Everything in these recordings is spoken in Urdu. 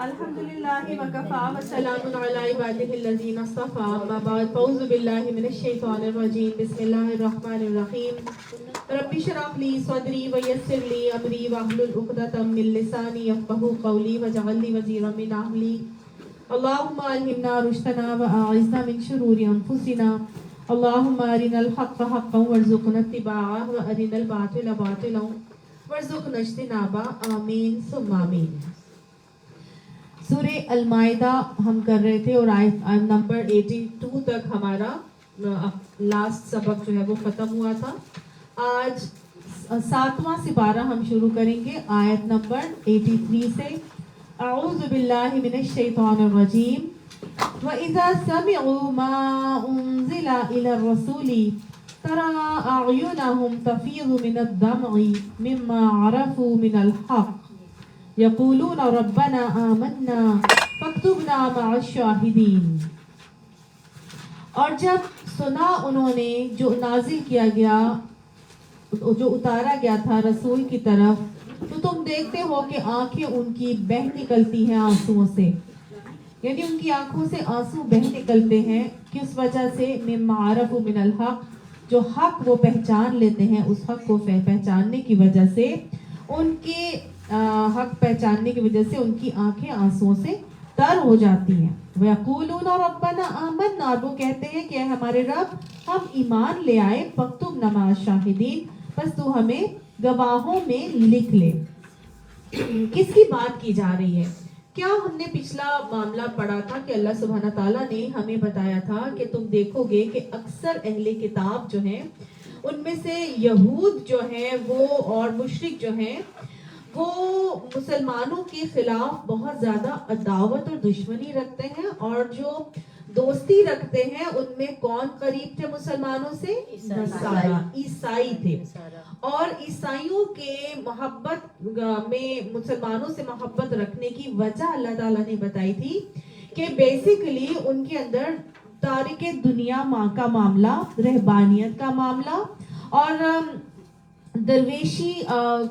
الحمدللہ وکفا وسلام علی عبادہ الذین اصطفى اما بعد فاعوذ باللہ من الشیطان الرجیم بسم اللہ الرحمن الرحیم رب اشرح لی صدری ویسر لی امری واحلل عقدۃ من لسانی یفقهوا قولی واجعل لی وزیرا من اہلی اللهم الہمنا رشدنا واعذنا من شرور انفسنا اللهم ارنا الحق حقا وارزقنا اتباعه وارنا الباطل باطلا وارزقنا اجتنابه آمین ثم آمین۔ سورہ المائدہ ہم کر رہے تھے اور آیت نمبر 82 تک ہمارا لاسٹ سبق جو ہے وہ ختم ہوا تھا۔ آج 7واں سپارہ ہم شروع کریں گے آیت نمبر 83 سے۔ اعوذ باللہ من الشیطان الرجیم وَإِذَا سَمِعُوا مَا أُنزِلَ إِلَى الرَّسُولِ تَرَى أَعْيُنَهُمْ تَفِيضُ مِنَ الدَّمْعِ مِمَّا عَرَفُوا مِنَ الْحَقِّ يَقُولُونَ رَبَّنَا آمَنَّا فَاكْتُبْنَا مَعَ الشَّاهِدِينَ۔ اور جب سنا انہوں نے جو نازل کیا گیا، جو اتارا گیا تھا رسول کی طرف، تو تم دیکھتے ہو کہ آنکھیں ان کی بہہ نکلتی ہیں آنسوؤں سے، یعنی ان کی آنکھوں سے آنسو بہہ نکلتے ہیں کس وجہ سے؟ مما عرفوا من الحق، جو حق وہ پہچان لیتے ہیں، اس حق کو پہچاننے کی وجہ سے ان کے حق پہچاننے کی وجہ سے ان کی آنکھیں آنسوؤں سے تر ہو جاتی ہیں۔ وَيَقُولُونَ رَبَّنَا آمَنَّا، اور وہ کہتے ہیں کہ ہمارے رب ہم ایمان لے آئے، فَاكْتُبْنَا مَعَ الشَّاهِدِينَ، بس تو ہمیں گواہوں میں لکھ لے۔ کس کی بات کی جا رہی ہے؟ کیا ہم نے پچھلا معاملہ پڑھا تھا کہ اللہ سبحانہ تعالیٰ نے ہمیں بتایا تھا کہ تم دیکھو گے کہ اکثر اہل کتاب جو ہیں ان میں سے یہود جو ہیں وہ اور مشرک جو ہیں وہ مسلمانوں کے خلاف بہت زیادہ عداوت اور دشمنی رکھتے ہیں، اور جو دوستی رکھتے ہیں ان میں کون قریب تھے مسلمانوں سے؟ نصارہ، عیسائی تھے۔ اور عیسائیوں کے محبت میں مسلمانوں سے محبت رکھنے کی وجہ اللہ تعالیٰ نے بتائی تھی کہ بیسیکلی ان کے اندر تارک دنیا ماں کا معاملہ، رہبانیت کا معاملہ اور درویشی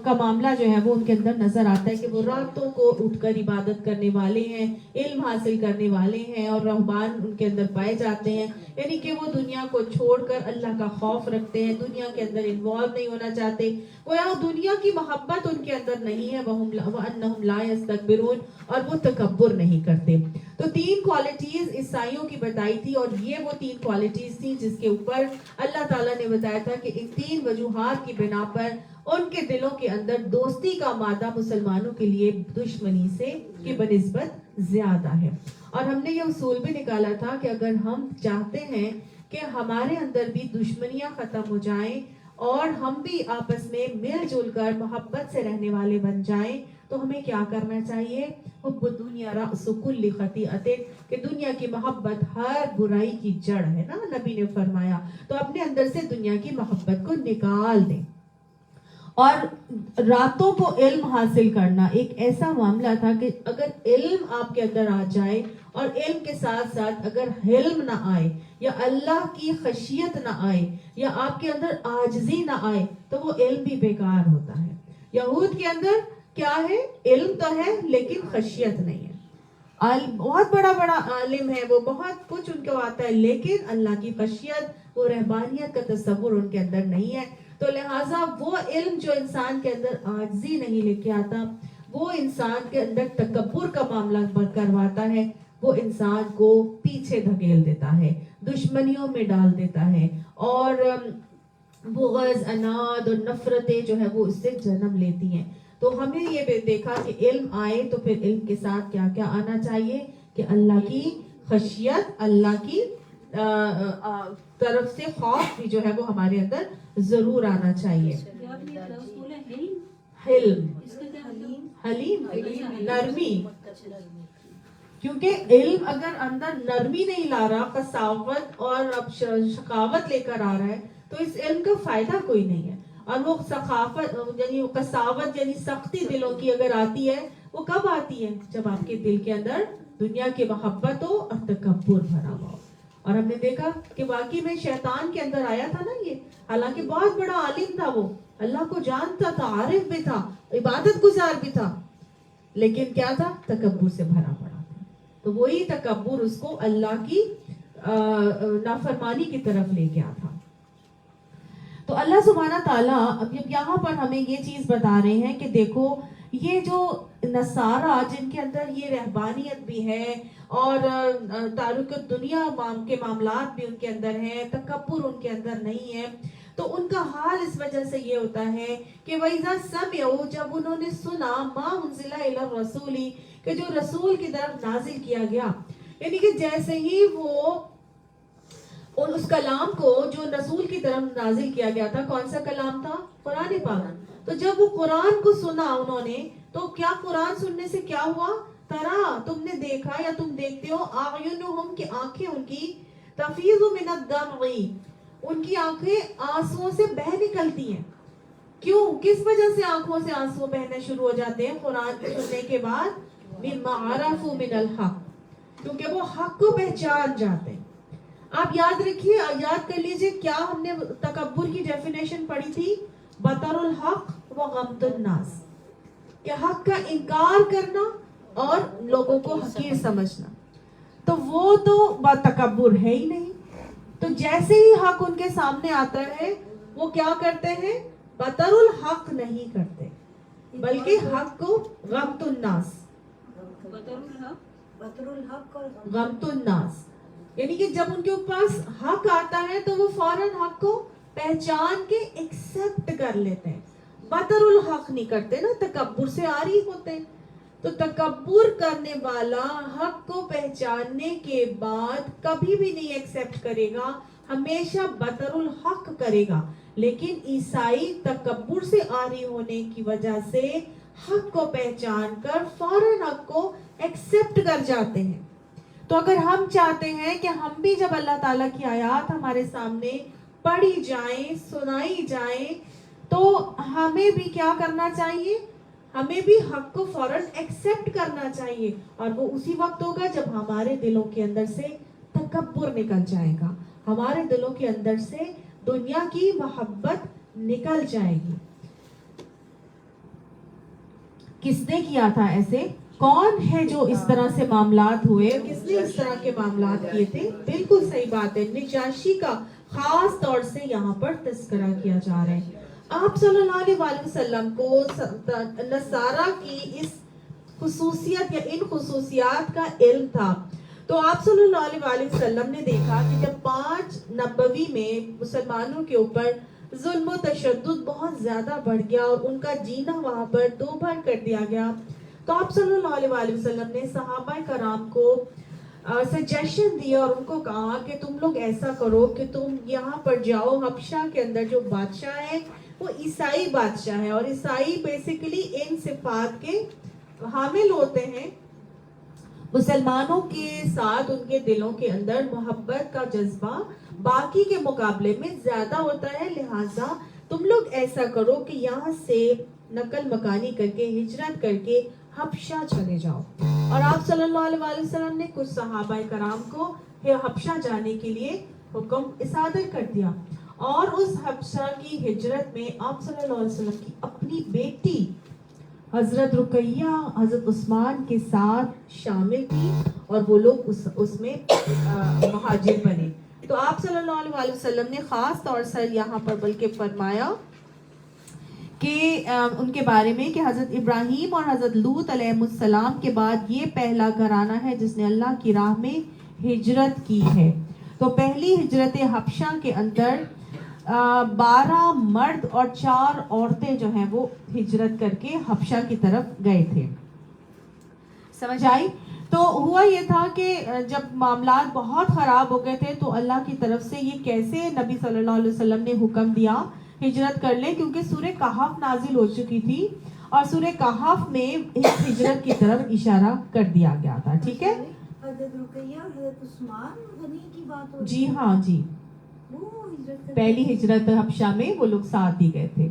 کا معاملہ جو ہے وہ ان کے اندر نظر آتا ہے کہ وہ راتوں کو اٹھ کر عبادت کرنے والے ہیں، علم حاصل کرنے والے ہیں، اور رہبان ان کے اندر پائے جاتے ہیں، یعنی کہ وہ دنیا کو چھوڑ کر اللہ کا خوف رکھتے ہیں، دنیا کے اندر انوالو نہیں ہونا چاہتے، وہ یہاں دنیا کی محبت ان کے اندر نہیں ہے، وَأَنَّهُمْ لَا يَسْتَكْبِرُونَ، اور وہ تکبر نہیں کرتے۔ تو 3 کوالٹیز عیسائیوں کی بتائی تھی، اور یہ وہ 3 کوالٹیز تھی جس کے اوپر اللہ تعالیٰ نے بتایا تھا کہ ان 3 وجوہات کی بنا پر ان کے دلوں کے اندر دوستی کا مادہ مسلمانوں کے لیے دشمنی سے کی بنسبت زیادہ ہے۔ اور ہم نے یہ اصول بھی نکالا تھا کہ اگر ہم چاہتے ہیں کہ ہمارے اندر بھی دشمنیاں ختم ہو جائیں اور ہم بھی آپس میں مل جل کر محبت سے رہنے والے بن جائیں، تو ہمیں کیا کرنا چاہیے؟ حب الدنیا رأس کل خطیئۃ، کہ دنیا کی محبت ہر برائی کی جڑ ہے نا، نبی نے فرمایا۔ تو اپنے اندر سے دنیا کی محبت کو نکال دیں۔ اور راتوں کو علم حاصل کرنا ایک ایسا معاملہ تھا کہ اگر علم آپ کے اندر آ جائے اور علم کے ساتھ ساتھ اگر حلم نہ آئے یا اللہ کی خشیت نہ آئے یا آپ کے اندر عاجزی نہ آئے تو وہ علم بھی بیکار ہوتا ہے۔ یہود کے اندر کیا ہے؟ علم تو ہے لیکن خشیت نہیں ہے، بہت بڑا عالم ہے، وہ بہت کچھ ان کو آتا ہے، لیکن اللہ کی خشیت، وہ رہبانیت کا تصور ان کے اندر نہیں ہے۔ تو لہٰذا وہ علم جو انسان کے اندر عاجزی نہیں لے کے آتا، وہ انسان کے اندر تکبر کا معاملہ کرواتا ہے، وہ انسان کو پیچھے دھکیل دیتا ہے، دشمنیوں میں ڈال دیتا ہے، اور بغض، اناد اور نفرتیں جو ہے وہ اس سے جنم لیتی ہیں۔ تو ہمیں یہ بھی دیکھا کہ علم آئے تو پھر علم کے ساتھ کیا کیا آنا چاہیے کہ اللہ کی خشیت، اللہ کی طرف سے خوف بھی جو ہے وہ ہمارے اندر ضرور آنا چاہیے۔ حلم، حلیم، نرمی، کیونکہ علم اگر اندر نرمی نہیں لا رہا، قساوت اور اب شقاوت لے کر آ رہا ہے تو اس علم کا فائدہ کوئی نہیں ہے۔ اور وہ سخاوت یعنی قساوت یعنی سختی دلوں کی اگر آتی ہے، وہ کب آتی ہے؟ جب آپ کے دل کے اندر دنیا کی محبت ہو اور تکبر بھرا ہوا ہو۔ اور ہم نے دیکھا کہ واقعی میں شیطان کے اندر آیا تھا نا یہ، حالانکہ بہت بڑا عالم تھا وہ، اللہ کو جانتا تھا, عارف بھی تھا, عبادت گزار بھی تھا, لیکن کیا تھا, تکبر سے بھرا پڑا تھا. تو وہی تکبر اس کو اللہ کی نافرمانی کی طرف لے گیا تھا. تو اللہ سبحانہ تعالیٰ اب یہاں پر ہمیں یہ چیز بتا رہے ہیں کہ دیکھو یہ جو نصارہ جن کے اندر یہ رہبانیت بھی ہے اور تارک دنیا کے معاملات بھی ان کے اندر ہیں, تکبر ان کے اندر نہیں ہے, تو ان کا حال اس وجہ سے یہ ہوتا ہے کہ وَإِذَا سَمِعُوا, جب انہوں نے سنا, مَا أُنزِلَ إِلَى الرَّسُولِ, کہ جو رسول کی طرف نازل کیا گیا, یعنی کہ جیسے ہی وہ اس کلام کو جو رسول کی طرف نازل کیا گیا تھا, کون سا کلام تھا, قرآن پاک, تو جب وہ قرآن کو سنا انہوں نے, تو کیا قرآن سننے سے کیا ہوا, ترا, تم نے دیکھا یا تم دیکھتے ہو, اعینہم, کی آنکھیں ان کی, تفیض من الدمع, ان کی آنکھیں آنسوؤں سے بہہ نکلتی ہیں. کیوں, کس وجہ سے آنکھوں سے آنسو بہنے شروع ہو جاتے ہیں قرآن کو سننے کے بعد, مما عرفوا من الحق, کیونکہ وہ حق کو پہچان جاتے ہیں. آپ یاد رکھیے, یاد کر لیجئے, کیا ہم نے تکبر کی ڈیفینیشن پڑھی تھی, بطر الحق و غمط الناس, کہ حق کا انکار کرنا اور لوگوں کو حقیر سمجھنا. تو وہ تو تکبر ہے ہی نہیں. تو جیسے ہی حق ان کے سامنے آتا ہے وہ کیا کرتے ہیں, بطر الحق نہیں کرتے, بلکہ حق کو غمط الناس, غمط الناس, یعنی کہ جب ان کے پاس حق آتا ہے تو وہ فوراً حق کو پہچان کے ایکسپٹ کر لیتے ہیں, بطر الحق نہیں کرتے نا, تکبر سے عاری ہوتے ہیں. تو تکبر کرنے والا حق کو پہچاننے کے بعد کبھی بھی نہیں ایکسپٹ کرے گا, ہمیشہ بطر الحق کرے گا. لیکن عیسائی تکبر سے عاری ہونے کی وجہ سے حق کو پہچان کر فوراً حق کو ایکسپٹ کر جاتے ہیں. تو اگر ہم چاہتے ہیں کہ ہم بھی جب اللہ تعالیٰ کی آیات ہمارے سامنے پڑھی جائیں, سنائی جائیں, تو ہمیں بھی کیا کرنا چاہیے, ہمیں بھی حق کو فوراً ایکسپٹ کرنا چاہیے. اور وہ اسی وقت ہوگا جب ہمارے دلوں کے اندر سے تکبر نکل جائے گا, ہمارے دلوں کے اندر سے دنیا کی محبت نکل جائے گی. کس نے کیا تھا ایسے, کون ہے جو اس طرح سے معاملات ہوئے, کس نے اس طرح کے معاملات کیے تھے؟ بالکل صحیح بات ہے, نجاشی کا خاص طور سے یہاں پر تذکرہ کیا جا رہا ہے. آپ صلی اللہ علیہ وسلم کو نصارہ کی اس خصوصیت یا ان خصوصیات کا علم تھا. تو آپ صلی اللہ علیہ وسلم نے دیکھا کہ جب 5 نبوی میں مسلمانوں کے اوپر ظلم و تشدد بہت زیادہ بڑھ گیا اور ان کا جینا وہاں پر دوبھر کر دیا گیا, تو آپ صلی اللہ علیہ وسلم نے صحابہ کرام کو سجیشن دیا اور ان کو کہا کہ تم لوگ ایسا کرو کہ تم یہاں پر جاؤ, حبشہ کے اندر جو بادشاہ ہے وہ عیسائی بادشاہ ہے, اور عیسائی بیسیکلی ان صفات کے حامل ہوتے ہیں. مسلمانوں کے ساتھ ان کے دلوں کے اندر محبت کا جذبہ باقی کے مقابلے میں زیادہ ہوتا ہے, لہٰذا تم لوگ ایسا کرو کہ یہاں سے نقل مکانی کر کے, ہجرت کر کے حبشہ چلے جاؤ. اور آپ صلی اللہ علیہ وسلم نے کچھ صحابہ کرام کو حبشہ جانے کے لیے حکم صادر کر دیا, اور اس حبشہ کی ہجرت میں آپ صلی اللہ علیہ وسلم کی اپنی بیٹی حضرت رقیہ حضرت عثمان کے ساتھ شامل تھی, اور وہ لوگ اس میں مہاجر بنے. تو آپ صلی اللہ علیہ وسلم نے خاص طور سے یہاں پر بلکہ فرمایا کہ ان کے بارے میں کہ حضرت ابراہیم اور حضرت لوط علیہ السلام کے بعد یہ پہلا گھرانہ ہے جس نے اللہ کی راہ میں ہجرت کی ہے. تو پہلی ہجرت حبشہ کے اندر 12 مرد اور 4 عورتیں جو ہیں وہ ہجرت کر کے حبشہ کی طرف گئے تھے. سمجھ آئی؟ تو ہوا یہ تھا کہ جب معاملات بہت خراب ہو گئے تھے تو اللہ کی طرف سے یہ کیسے نبی صلی اللہ علیہ وسلم نے حکم دیا ہجرت کر لیں, کیونکہ سورہ کہف نازل ہو چکی تھی اور سورہ کہف میں ہجرت کی طرف اشارہ کر دیا گیا تھا. ٹھیک ہے, حضرت رقیہ حضرت عثمان غنی کی بات ہو, جی ہاں جی, پہلی ہجرت حبشہ میں وہ لوگ ساتھ ہی گئے تھے.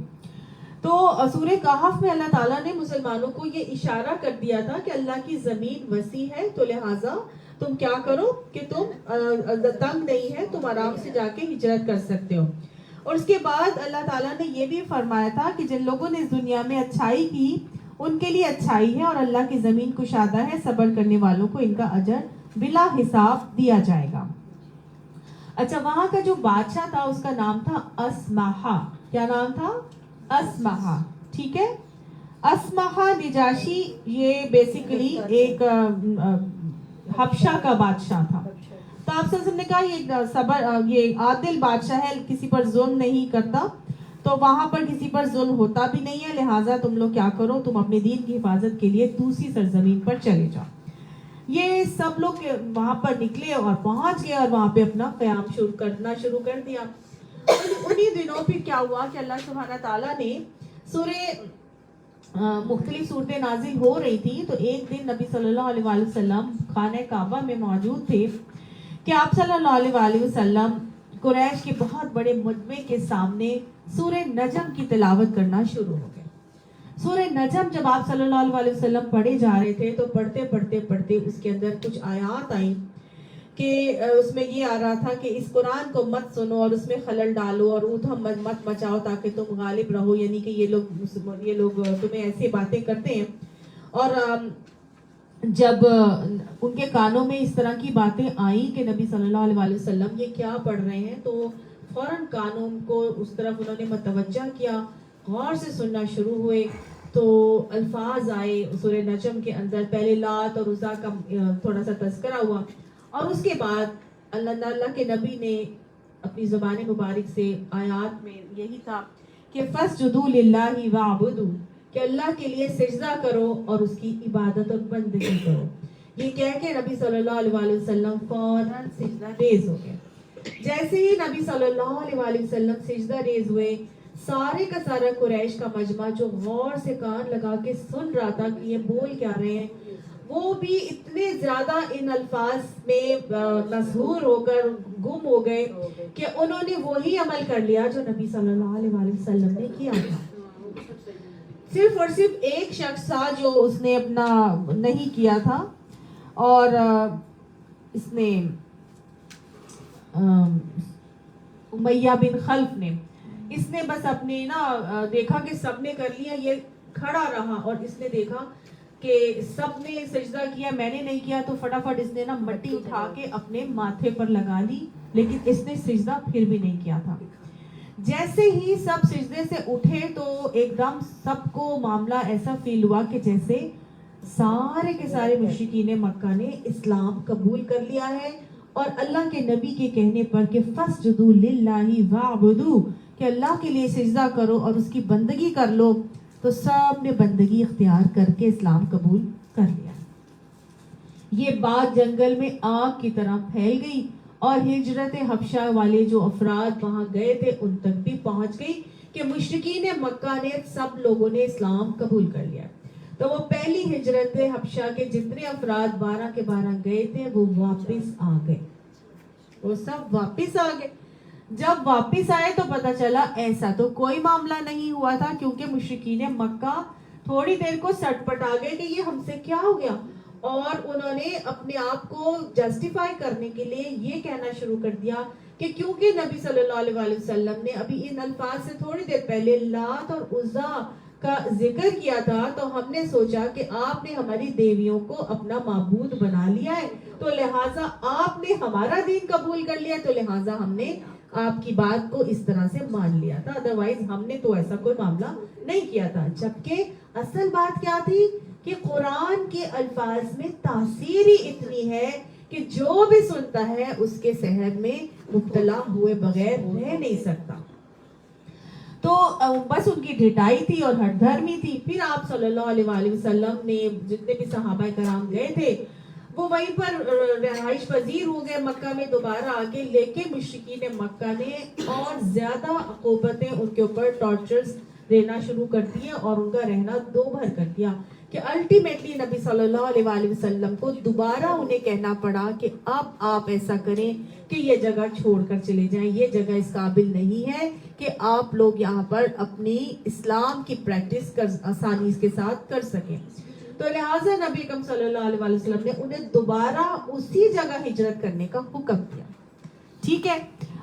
تو سورہ کہف میں اللہ تعالیٰ نے مسلمانوں کو یہ اشارہ کر دیا تھا کہ اللہ کی زمین وسیع ہے, تو لہٰذا تم کیا کرو کہ تم تنگ نہیں ہے, تم آرام سے جا کے ہجرت کر سکتے ہو. اور اس کے بعد اللہ تعالیٰ نے یہ بھی فرمایا تھا کہ جن لوگوں نے اس دنیا میں اچھائی کی ان کے لیے اچھائی ہے اور اللہ کی زمین کشادہ ہے, صبر کرنے والوں کو ان کا اجر بلا حساب دیا جائے گا. اچھا, وہاں کا جو بادشاہ تھا اس کا نام تھا اسمہا. کیا نام تھا؟ اسمہا. ٹھیک ہے, اسمہا نجاشی یہ بیسیکلی ایک حبشہ کا بادشاہ تھا. تو آپ سے نے کہا یہ عادل بادشاہ ہے, کسی پر ظلم نہیں کرتا, تو وہاں پر کسی پر ظلم ہوتا بھی نہیں ہے, لہٰذا تم لوگ کیا کرو, تم اپنے دین کی حفاظت کے لیے دوسری سرزمین پر چلے جاؤ. یہ سب لوگ وہاں پر نکلے اور پہنچ گئے اور وہاں پہ اپنا قیام کرنا شروع کر دیا. انہی دنوں پھر کیا ہوا کہ اللہ سبحانہ تعالیٰ نے مختلف صورتیں نازل ہو رہی تھی. تو ایک دن نبی صلی اللہ علیہ وآلہ وسلم خانہ کعبہ میں موجود تھے کہ آپ صلی اللہ علیہ وآلہ وسلم قریش کے بہت بڑے مجمع کے سامنے سورہ نجم کی تلاوت کرنا شروع ہو گئے. سورہ نجم جب آپ صلی اللہ علیہ وسلم پڑھے جا رہے تھے تو پڑھتے اس کے اندر کچھ آیات آئیں کہ اس میں یہ آ رہا تھا کہ اس قرآن کو مت سنو اور اس میں خلل ڈالو اور ادھم مت مچاؤ تاکہ تم غالب رہو, یعنی کہ یہ لوگ تمہیں ایسی باتیں کرتے ہیں. اور جب ان کے کانوں میں اس طرح کی باتیں آئیں کہ نبی صلی اللہ علیہ وسلم یہ کیا پڑھ رہے ہیں, تو فوراً کانوں کو اس طرف انہوں نے متوجہ کیا, غور سے سننا شروع ہوئے. تو الفاظ آئے سورہ نجم کے اندر, پہلے لات اور عزا کا تھوڑا سا تذکرہ ہوا, اور اس کے بعد اللہ کے نبی نے اپنی زبان مبارک سے آیات میں یہی تھا کہ فَاسْجُدُوا لِلَّهِ وَاعْبُدُوا, کہ اللہ کے لیے سجدہ کرو اور اس کی عبادت اور بندگی کرو. یہ کہہ کے نبی صلی اللہ علیہ وآلہ وسلم فوراً سجدہ ریز ہو گئے. جیسے ہی نبی صلی اللہ علیہ وآلہ وسلم سجدہ ریز ہوئے, سارے کا سارا قریش کا مجمع جو غور سے کان لگا کے سن رہا تھا کہ یہ بول کیا رہے ہیں, وہ بھی اتنے زیادہ ان الفاظ میں مسحور ہو کر گم ہو گئے کہ انہوں نے وہی عمل کر لیا جو نبی صلی اللہ علیہ وآلہ وسلم نے کیا تھا. صرف اور صرف ایک شخص تھا جو اس نے اپنا نہیں کیا تھا, اور اس نے امیہ بن خلف نے, اس نے بس اپنے دیکھا کہ سب نے کر لیا, یہ کھڑا رہا اور اس نے دیکھا کہ سب نے سجدہ کیا, میں نے نہیں کیا, تو فٹافٹ اس نے مٹی اٹھا کے اپنے ماتھے پر لگا لی, لیکن اس نے سجدہ پھر بھی نہیں کیا تھا. جیسے ہی سب سجدے سے اٹھے تو ایک دم سب کو معاملہ ایسا فیل ہوا کہ جیسے سارے کے سارے مشرکین مکہ نے اسلام قبول کر لیا ہے, اور اللہ کے نبی کے کہنے پر کہ فَاسْجُدُوا لِلَّهِ وَاعْبُدُوا, کہ اللہ کے لیے سجدہ کرو اور اس کی بندگی کر لو, تو سب نے بندگی اختیار کر کے اسلام قبول کر لیا. یہ بات جنگل میں آگ کی طرح پھیل گئی, اور ہجرت حبشہ والے جو افراد وہاں گئے تھے ان تک بھی پہنچ گئی کہ مشرکین مکہ نے سب لوگوں نے اسلام قبول کر لیا. تو وہ پہلی ہجرت حبشہ کے جتنے افراد 12 کے 12 گئے تھے وہ واپس آ گئے, وہ سب واپس آ گئے. جب واپس آئے تو پتا چلا ایسا تو کوئی معاملہ نہیں ہوا تھا, کیونکہ مشرکین مکہ تھوڑی دیر کو سٹ پٹ آ گئے کہ یہ ہم سے کیا ہو گیا, اور انہوں نے اپنے آپ کو جسٹیفائی کرنے کے لیے یہ کہنا شروع کر دیا کہ کیونکہ نبی صلی اللہ علیہ وآلہ وسلم نے ابھی ان الفاظ سے تھوڑی دیر پہلے لات اور عزا کا ذکر کیا تھا, تو ہم نے سوچا کہ آپ نے ہماری دیویوں کو اپنا معبود بنا لیا ہے, تو لہٰذا آپ نے ہمارا دین قبول کر لیا, تو لہٰذا ہم نے آپ کی بات کو اس طرح سے مان لیا تھا, ادروائز ہم نے تو ایسا کوئی معاملہ نہیں کیا تھا. جبکہ اصل بات کیا تھی کہ قرآن کے الفاظ میں تاثیر ہی اتنی ہے کہ جو بھی سنتا ہے اس کے صحت میں مبتلا ہوئے بغیر رہ نہیں سکتا. تو بس ان کی ڈھٹائی تھی اور ہٹ دھرمی تھی. پھر آپ صلی اللہ علیہ وآلہ وسلم نے جتنے بھی صحابہ کرام گئے تھے وہ وہیں پر رہائش پذیر ہو گئے مکہ میں دوبارہ آ کے, لیکن مشرکین مکہ نے اور زیادہ عقوبتیں ان کے اوپر ٹارچرز دینا شروع کر دیے اور ان کا رہنا دو بھر کر دیا, کہ الٹیمیٹلی نبی صلی اللہ علیہ وآلہ وسلم کو دوبارہ انہیں کہنا پڑا کہ اب آپ ایسا کریں کہ یہ جگہ چھوڑ کر چلے جائیں, یہ جگہ اس قابل نہیں ہے کہ آپ لوگ یہاں پر اپنی اسلام کی پریکٹس آسانی کے ساتھ کر سکیں. تو لہٰذا نبی اکرم صلی اللہ علیہ وآلہ وسلم نے انہیں دوبارہ اسی جگہ ہجرت کرنے کا حکم دیا. ٹھیک ہے,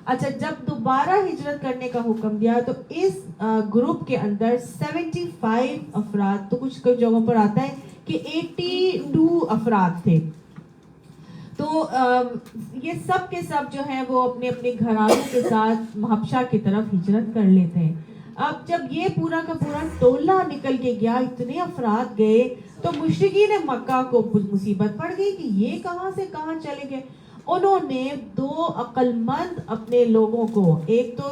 اچھا جب دوبارہ ہجرت کرنے کا حکم دیا تو اس گروپ کے اندر 75 افراد، تو کچھ جگہوں پر آتا ہے کہ 82 افراد تھے. تو یہ سب کے سب جو ہیں وہ اپنے اپنے گھرانوں کے ساتھ حبشہ کی طرف ہجرت کر لیتے ہیں. اب جب یہ پورا کا پورا ٹولہ نکل کے گیا، اتنے افراد گئے، تو مشرکین مکہ کو مصیبت پڑ گئی کہ یہ کہاں سے کہاں چلے گئے. انہوں نے 2 عقل مند اپنے لوگوں کو، ایک تو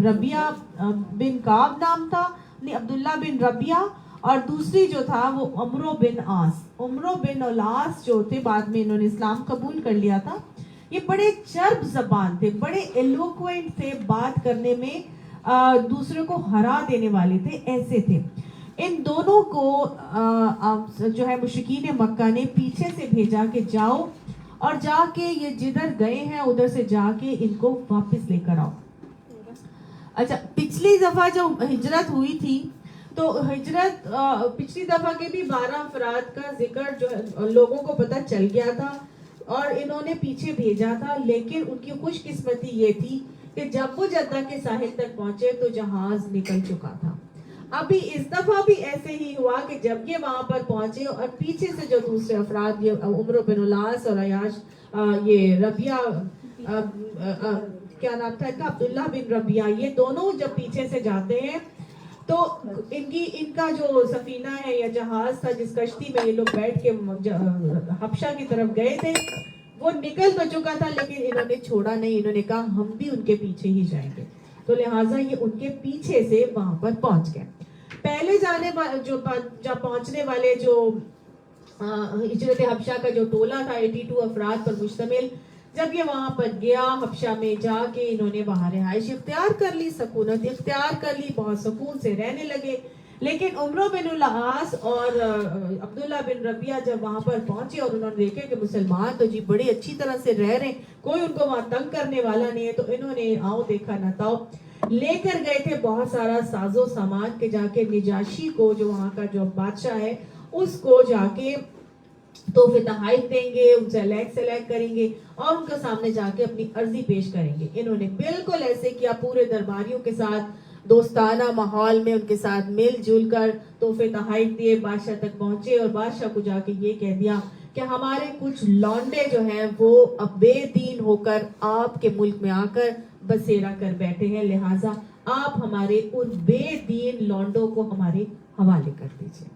ربیہ بن کعب نام تھا، عبداللہ بن ربیہ، اور دوسری جو تھا وہ عمرو بن عاص. عمرو بن العاص جو تھے بعد میں انہوں نے اسلام قبول کر لیا تھا. یہ بڑے چرب زبان تھے، بڑے ایلوکوینٹ تھے، بات کرنے میں دوسرے کو ہرا دینے والے تھے، ایسے تھے. ان دونوں کو جو ہے مشرکین مکہ نے پیچھے سے بھیجا کہ جاؤ اور جا کے یہ جدھر گئے ہیں ادھر سے جا کے ان کو واپس لے کر آؤ. اچھا پچھلی دفعہ جو ہجرت ہوئی تھی تو ہجرت پچھلی دفعہ کے بھی 12 افراد کا ذکر جو ہے لوگوں کو پتہ چل گیا تھا اور انہوں نے پیچھے بھیجا تھا. لیکن ان کی خوش قسمتی یہ تھی کہ جب وہ جدہ کے ساحل تک پہنچے تو جہاز نکل چکا تھا. ابھی اس دفعہ بھی ایسے ہی ہوا کہ جب یہ وہاں پر پہنچے اور پیچھے سے جو دوسرے افراد، یہ عمرو بن العاص اور عیاش، یہ ربیہ کیا نام تھا ان کا، عبداللہ بن ربیہ، یہ دونوں جب پیچھے سے جاتے ہیں تو ان کا جو سفینہ ہے یا جہاز تھا جس کشتی میں یہ لوگ بیٹھ کے حبشہ کی طرف گئے تھے، وہ نکل تو چکا تھا لیکن انہوں نے چھوڑا نہیں. انہوں نے کہا ہم بھی ان کے پیچھے ہی جائیں گے. تو لہٰذا یہ ان کے پیچھے سے وہاں پر پہنچ گئے. پہلے جب پہنچنے والے جو ہجرت حبشہ کا جو ٹولہ تھا 82 افراد پر مشتمل، جب یہ وہاں پر گیا حبشہ میں جا کے انہوں نے وہاں رہائش اختیار کر لی، سکونت اختیار کر لی، بہت سکون سے رہنے لگے. لیکن عمرو بن العاص اور عبداللہ بن ربیہ جب وہاں پر پہنچے اور انہوں نے دیکھا کہ مسلمان تو جی بڑی اچھی طرح سے رہ رہے ہیں، کوئی ان کو وہاں تنگ کرنے والا نہیں ہے، تو انہوں نے آؤ دیکھا نہ تاؤ لے کر گئے تھے بہت سارا ساز و سامان کے جا کے نجاشی کو، جو وہاں کا جو بادشاہ ہے، اس کو جا کے تحفے تحائف دیں گے، ان سے سلیکٹ کریں گے اور ان کے سامنے جا کے اپنی عرضی پیش کریں گے. انہوں نے بالکل ایسے کیا، پورے درباریوں کے ساتھ دوستانہ ماحول میں ان کے ساتھ مل جل کر تحفے تحائف دیے، بادشاہ تک پہنچے اور بادشاہ کو جا کے یہ کہہ دیا کہ ہمارے کچھ لونڈے جو ہیں وہ اب بے دین ہو کر آپ کے ملک میں آ کر بسیرا کر بیٹھے ہیں، لہٰذا آپ ہمارے ان بے دین لونڈوں کو ہمارے حوالے کر دیجئے.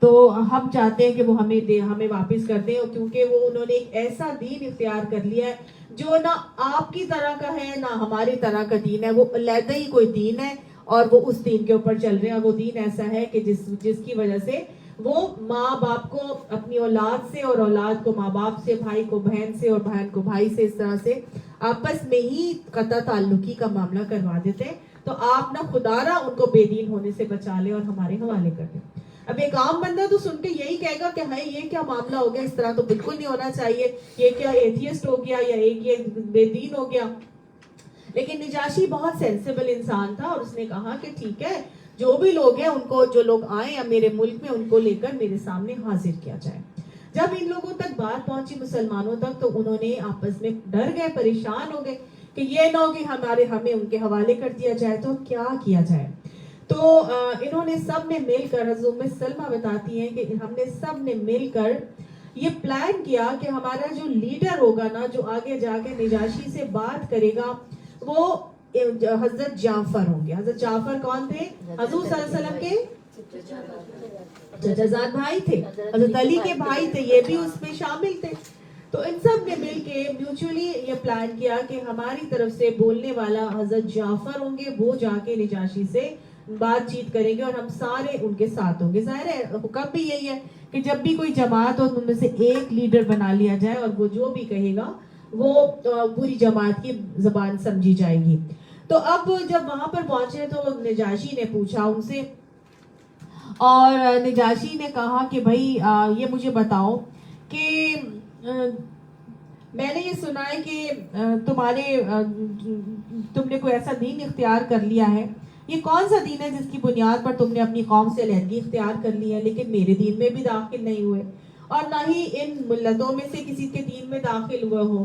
تو ہم چاہتے ہیں کہ وہ ہمیں واپس کر دیں، کیونکہ وہ انہوں نے ایک ایسا دین اختیار کر لیا ہے جو نہ آپ کی طرح کا ہے نہ ہماری طرح کا دین ہے. وہ علیحدہ ہی کوئی دین ہے اور وہ اس دین کے اوپر چل رہے ہیں. اور وہ دین ایسا ہے کہ جس کی وجہ سے وہ ماں باپ کو اپنی اولاد سے اور اولاد کو ماں باپ سے، بھائی کو بہن سے اور بہن کو بھائی سے، اس طرح سے آپس میں ہی قطع تعلقی کا معاملہ کروا دیتے ہیں. تو آپ نہ خدارہ ان کو بے دین ہونے سے بچا لیں اور ہمارے حوالے کر دیں. اب ایک عام بندہ تو سن کے یہی کہے گا کہ ہاں یہ کیا معاملہ ہو گیا، اس طرح تو بالکل نہیں ہونا چاہیے، یہ کیا ایتھیسٹ ہو گیا یا ایک یہ بے دین ہو گیا. لیکن نجاشی بہت سینسیبل انسان تھا اور اس نے کہا کہ ٹھیک ہے، جو بھی لوگ ہیں ان کو، جو لوگ آئیں یا میرے ملک میں، ان کو لے کر میرے سامنے حاضر کیا جائے. جب ان لوگوں تک بات پہنچی مسلمانوں تک تو انہوں نے آپس میں ڈر گئے، پریشان ہو گئے کہ یہ نہ ہو کہ ہمیں ان کے حوالے کر دیا جائے تو کیا کیا جائے. تو انہوں نے سب نے مل کر، حضرت ام سلمہ بتاتی ہیں کہ ہم نے سب نے مل کر یہ پلان کیا کہ ہمارا جو لیڈر ہوگا نا، جو آگے جا کے نجاشی سے بات کرے گا، وہ حضرت جعفر ہوں گے. حضرت جعفر کون تھے؟ حضور صلی اللہ علیہ وسلم کے چچا زاد بھائی تھے، حضرت علی کے بھائی تھے، یہ بھی اس میں شامل تھے. تو ان سب نے مل کے میوچولی یہ پلان کیا کہ ہماری طرف سے بولنے والا حضرت جعفر ہوں گے، وہ جا کے نجاشی سے بات چیت کریں گے اور ہم سارے ان کے ساتھ ہوں گے. ظاہر ہے حکم بھی یہی ہے کہ جب بھی کوئی جماعت ہو ان میں سے ایک لیڈر بنا لیا جائے اور وہ جو بھی کہے گا وہ پوری جماعت کی زبان سمجھی جائے گی. تو اب جب وہاں پر پہنچے تو نجاشی نے پوچھا ان سے، اور نجاشی نے کہا کہ بھائی یہ مجھے بتاؤ کہ میں نے یہ سنا ہے کہ تم نے کوئی ایسا دین اختیار کر لیا ہے، یہ کون سا دین ہے جس کی بنیاد پر تم نے اپنی قوم سے علیحدگی اختیار کر لی ہے، لیکن میرے دین میں بھی داخل نہیں ہوئے اور نہ ہی ان ملتوں میں سے کسی کے دین میں داخل ہوئے ہو.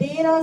13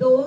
2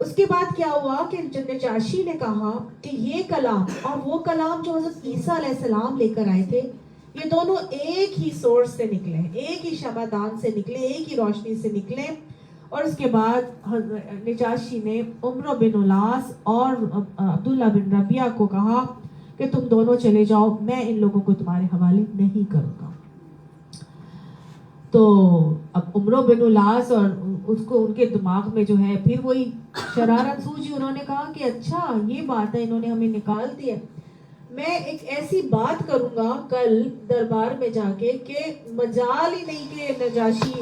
اس کے بعد کیا ہوا کہ نجاشی نے کہا کہ یہ کلام اور وہ کلام جو حضرت عیسیٰ علیہ السلام لے کر آئے تھے، یہ دونوں ایک ہی سورس سے نکلے، ایک ہی شمعدان سے نکلے، ایک ہی روشنی سے نکلے. اور اس کے بعد نجاشی نے عمرو بن العاص اور عبداللہ بن ربیعہ کو کہا کہ تم دونوں چلے جاؤ، میں ان لوگوں کو تمہارے حوالے نہیں کروں گا. تو اب عمرو بن العاص اور اس کو ان کے دماغ میں جو ہے پھر وہی شرارت سوجی. انہوں نے کہا کہ اچھا یہ بات ہے، انہوں نے ہمیں نکال دیا. میں ایک ایسی بات کروں گا کل دربار میں جا کے کہ مجال ہی نہیں کہ نجاشی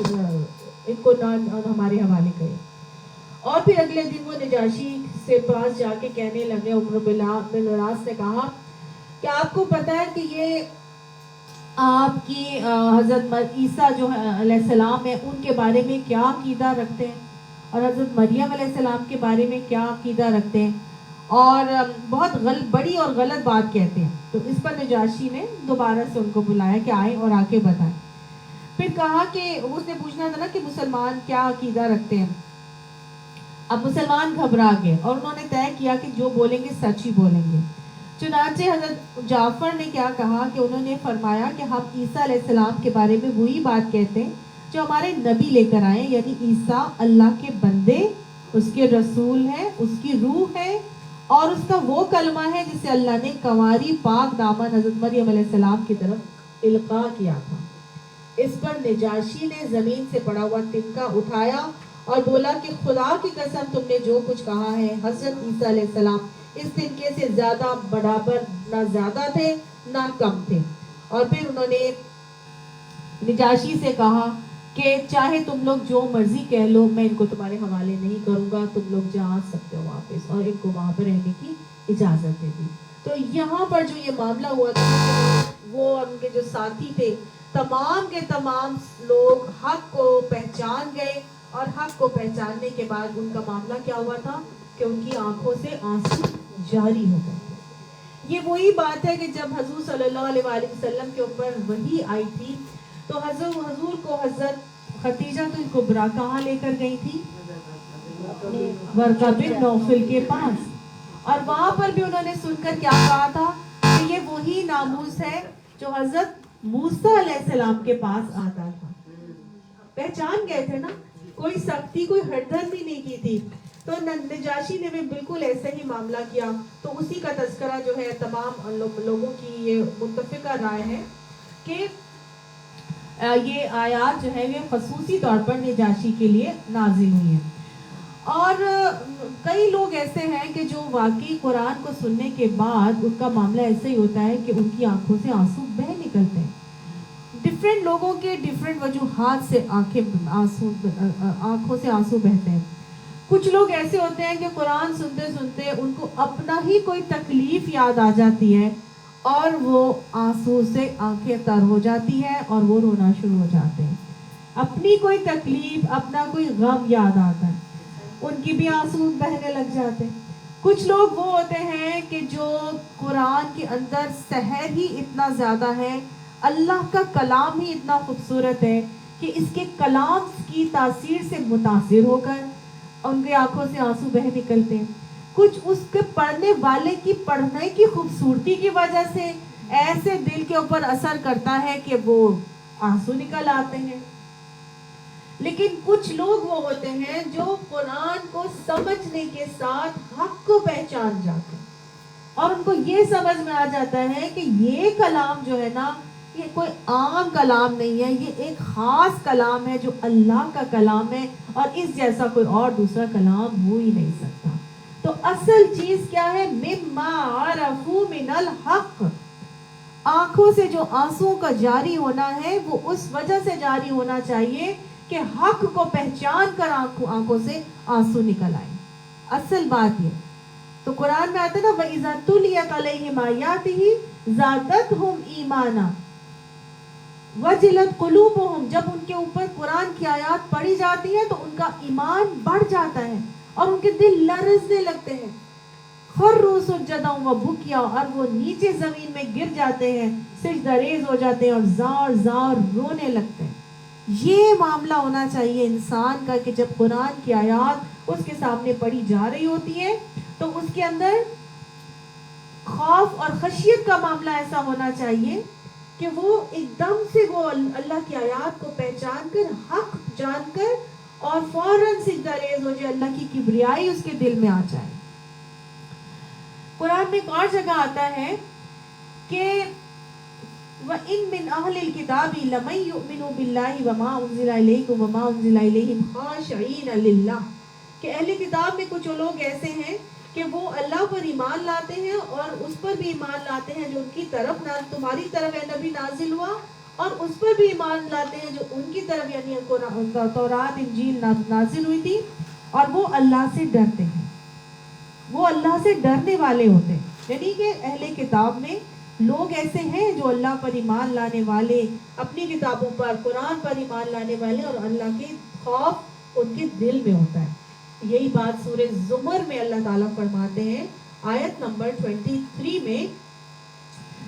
ان کو نہ ہمارے حوالے کرے. اور پھر اگلے دن وہ نجاشی سے پاس جا کے کہنے لگے، عمرو بن العاص نے کہا کہ آپ کو پتا ہے کہ یہ آپ کی حضرت عیسیٰ جو علیہ السلام ہے ان کے بارے میں کیا عقیدہ رکھتے ہیں، اور حضرت مریم علیہ السلام کے بارے میں کیا عقیدہ رکھتے ہیں، اور بہت بڑی اور غلط بات کہتے ہیں. تو اس پر نجاشی نے دوبارہ سے ان کو بلایا کہ آئیں اور آ کے بتائیں. پھر کہا کہ اس نے پوچھنا تھا نا کہ مسلمان کیا عقیدہ رکھتے ہیں. اب مسلمان گھبرا گئے اور انہوں نے طے کیا کہ جو بولیں گے سچ ہی بولیں گے. چنانچہ حضرت جعفر نے کیا کہا کہ انہوں نے فرمایا کہ ہم عیسیٰ علیہ السلام کے بارے میں وہی بات کہتے ہیں جو ہمارے نبی لے کر آئے، یعنی عیسیٰ اللہ کے بندے، اس کے رسول ہیں، اس کی روح ہے، اور اس کا وہ کلمہ ہے جسے اللہ نے کنواری پاک دامن حضرت مریم علیہ السلام کی طرف القاء کیا تھا. اس پر نجاشی نے زمین سے پڑا ہوا تنکا اٹھایا اور بولا کہ خدا کی قسم تم نے جو کچھ کہا ہے، حضرت عیسیٰ علیہ السلام اس تنکے سے زیادہ برابر نہ زیادہ تھے نہ کم تھے. اور پھر انہوں نے نجاشی سے کہا کہ چاہے تم لوگ جو مرضی کہہ لو، میں ان کو تمہارے حوالے نہیں کروں گا، تم لوگ جا سکتے ہو واپس، اور ان کو وہاں پہ رہنے کی اجازت دے دی. تو یہاں پر جو یہ معاملہ ہوا تھا، وہ ان کے جو ساتھی تھے تمام کے تمام لوگ حق کو پہچان گئے، اور حق کو پہچاننے کے بعد ان کا معاملہ کیا ہوا تھا کہ ان کی آنکھوں سے آنسو جاری ہو گئے. یہ وہی بات ہے کہ جب حضور صلی اللہ علیہ وآلہ وسلم کے اوپر وحی آئی تھی تو حضور کو حضرت خدیجہ الکبریٰ کہاں لے کر گئی تھی؟ ورقہ بن نوفل کے پاس. اور وہاں پر بھی انہوں نے سن کر کیا کہا تھا کہ یہ وہی ناموس ہے جو حضرت موسیٰ علیہ السلام کے پاس آتا تھا. پہچان گئے تھے نا، کوئی سختی کوئی ہردر بھی نہیں کی تھی. تو نجاشی نے بھی بالکل ایسے ہی معاملہ کیا. تو اسی کا تذکرہ جو ہے تمام لوگوں کی یہ متفقہ رائے ہے کہ یہ آیات جو ہے یہ خصوصی طور پر نجاشی کے لیے نازل ہوئی ہیں. اور کئی لوگ ایسے ہیں کہ جو واقعی قرآن کو سننے کے بعد ان کا معاملہ ایسے ہی ہوتا ہے کہ ان کی آنکھوں سے آنسو بہہ نکلتے ہیں. ڈفرینٹ لوگوں کے ڈفرینٹ وجوہات سے آنکھوں سے آنسو بہتے ہیں. کچھ لوگ ایسے ہوتے ہیں کہ قرآن سنتے سنتے ان کو اپنا ہی کوئی تکلیف یاد آ جاتی ہے اور وہ آنسو سے آنکھیں تر ہو جاتی ہے اور وہ رونا شروع ہو جاتے ہیں. اپنی کوئی تکلیف، اپنا کوئی غم یاد آتا ہے، ان کی بھی آنسو بہنے لگ جاتے ہیں. کچھ لوگ وہ ہوتے ہیں کہ جو قرآن کے اندر سحر ہی اتنا زیادہ ہے، اللہ کا کلام ہی اتنا خوبصورت ہے کہ اس کے کلام کی تاثیر سے متاثر ہو کر ان کی آنکھوں سے آنسو بہہ نکلتے ہیں. کچھ اس کے پڑھنے والے کی پڑھنے کی خوبصورتی کی وجہ سے ایسے دل کے اوپر اثر کرتا ہے کہ وہ آنسو نکل آتے ہیں. لیکن کچھ لوگ وہ ہوتے ہیں جو قرآن کو سمجھنے کے ساتھ حق کو پہچان جاتے ہیں اور ان کو یہ سمجھ میں آ جاتا ہے کہ یہ کلام جو ہے نا، یہ کوئی عام کلام نہیں ہے، یہ ایک خاص کلام ہے جو اللہ کا کلام ہے اور اس جیسا کوئی اور دوسرا کلام ہو ہی نہیں سکتا. تو اصل چیز کیا ہے؟ مما عرفوا من الحق. آنکھوں سے جو آنسو کا جاری ہونا ہے وہ اس وجہ سے جاری ہونا چاہیے کہ حق کو پہچان کر آنکھوں سے آنسو نکل آئے. اصل بات یہ تو قرآن میں آتا ہے نا، وَإِذَا تُلِيَتْ عَلَيْهِمْ آيَاتِهِ زَادَتْهُمْ ایمانا وَجِلَتْ قُلُوبُهُمْ. جب ان کے اوپر قرآن کی آیات پڑھی جاتی ہیں تو ان کا ایمان بڑھ جاتا ہے اور ان کے دل لرزنے لگتے ہیں. خروا سجدا وبکیا، اور وہ نیچے زمین میں گر جاتے ہیں، سجدہ ریز ہو جاتے ہیں اور زار زار رونے لگتے ہیں. یہ معاملہ ہونا چاہیے انسان کا کہ جب قرآن کی آیات اس کے سامنے پڑھی جا رہی ہوتی ہے تو اس کے اندر خوف اور خشیت کا معاملہ ایسا ہونا چاہیے کہ وہ ایک دم سے وہ اللہ کی آیات کو پہچان کر حق جان کر اور فوراً سجدہ ریز ہو جائے, اللہ کی کبریائی اس کے دل میں آ جائے. قرآن میں ایک اور جگہ آتا ہے کہ وَإِن مِّنْ أَهْلِ الْكِتَابِ لَمَن يُؤْمِنُ بِاللَّهِ وَمَا أُنزِلَ إِلَيْكُمْ وَمَا أُنزِلَ إِلَيْهِمْ خَاشِعِينَ لِلَّهِ کہ اہل کتاب میں کچھ لوگ ایسے ہیں کہ وہ اللہ پر ایمان لاتے ہیں اور اس پر بھی ایمان لاتے ہیں جو ان کی طرف تمہاری طرف اے نبی نازل ہوا, اور اس پر بھی ایمان لاتے ہیں جو ان کی طرف یعنی تورات انجیل نازل ہوئی تھی, اور وہ اللہ سے ڈرتے ہیں, وہ اللہ سے ڈرنے والے ہوتے ہیں. یعنی کہ اہل کتاب میں لوگ ایسے ہیں جو اللہ پر ایمان لانے والے, اپنی کتابوں پر قرآن پر ایمان لانے والے, اور اللہ کے خوف ان کے دل میں ہوتا ہے. یہی بات سورہ زمر میں اللہ تعالیٰ فرماتے ہیں آیت نمبر 23 میں.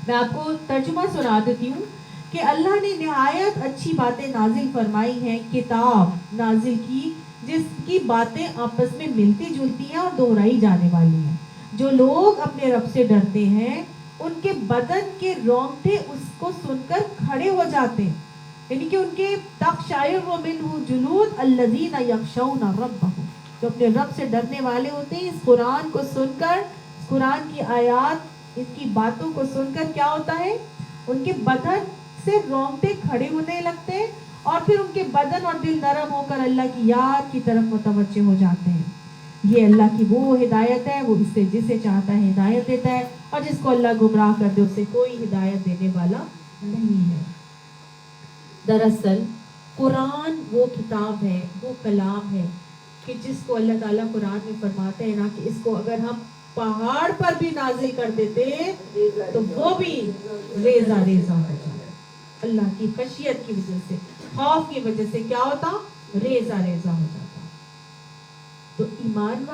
میں آپ کو ترجمہ سنا دیتی ہوں کہ اللہ نے نہایت اچھی باتیں نازل فرمائی ہیں, کتاب نازل کی جس کی باتیں آپس میں ملتی جلتی ہیں اور دہرائی جانے والی ہیں. جو لوگ اپنے رب سے ڈرتے ہیں ان کے بدن کے رونگٹے اس کو سن کر کھڑے ہو جاتے ہیں, یعنی کہ ان کے تقشعر منہ جلود الذین یخشون ربہم, جو اپنے رب سے ڈرنے والے ہوتے ہیں, اس قرآن کو سن کر, قرآن کی آیات, اس کی باتوں کو سن کر کیا ہوتا ہے, ان کے بدن سے رونگٹے کھڑے ہونے لگتے ہیں, اور پھر ان کے بدن اور دل نرم ہو کر اللہ کی یاد کی طرف متوجہ ہو جاتے ہیں. یہ اللہ کی وہ ہدایت ہے, وہ اس سے جسے چاہتا ہے ہدایت دیتا ہے, اور جس کو اللہ گمراہ کر دے اسے کوئی ہدایت دینے والا نہیں ہے. دراصل قرآن وہ کتاب ہے, وہ کلام ہے کہ جس کو اللہ تعالیٰ قرآن میں فرماتے ہیں نا کہ اس کو اگر ہم پہاڑ پر بھی نازل کر دیتے تو وہ بھی ریزہ ریزہ ہو جاتا. اللہ کی خشیت کی وجہ سے, خوف کی وجہ سے کیا ہوتا, ریزہ ریزہ ہو جاتا. تو ایمان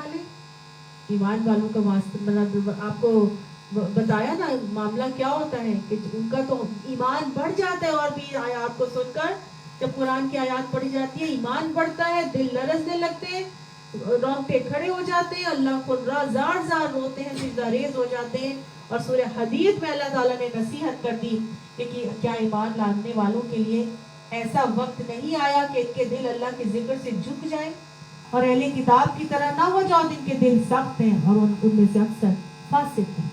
والوں کا واسطہ, مطلب آپ کو بتایا نا معاملہ کیا ہوتا ہے کہ ان کا تو ایمان بڑھ جاتا ہے, اور بھی آیات کو سن کر جب قرآن کی آیات پڑھی جاتی ہے ایمان بڑھتا ہے, دل لرزنے لگتے ہیں, رونگٹے کھڑے ہو جاتے ہیں, اللہ کو زار زار روتے ہیں, سجدہ ریز ہو جاتے ہیں. اور سورہ حدید میں اللہ تعالیٰ نے نصیحت کر دی کہ کیا ایمان لانے والوں کے لیے ایسا وقت نہیں آیا کہ ان کے دل اللہ کے ذکر سے جھک جائیں, اور اہل کتاب کی طرح نہ ہو جاؤ جن کے دل سخت ہیں اور ان میں سے اکثر فاسق ہیں.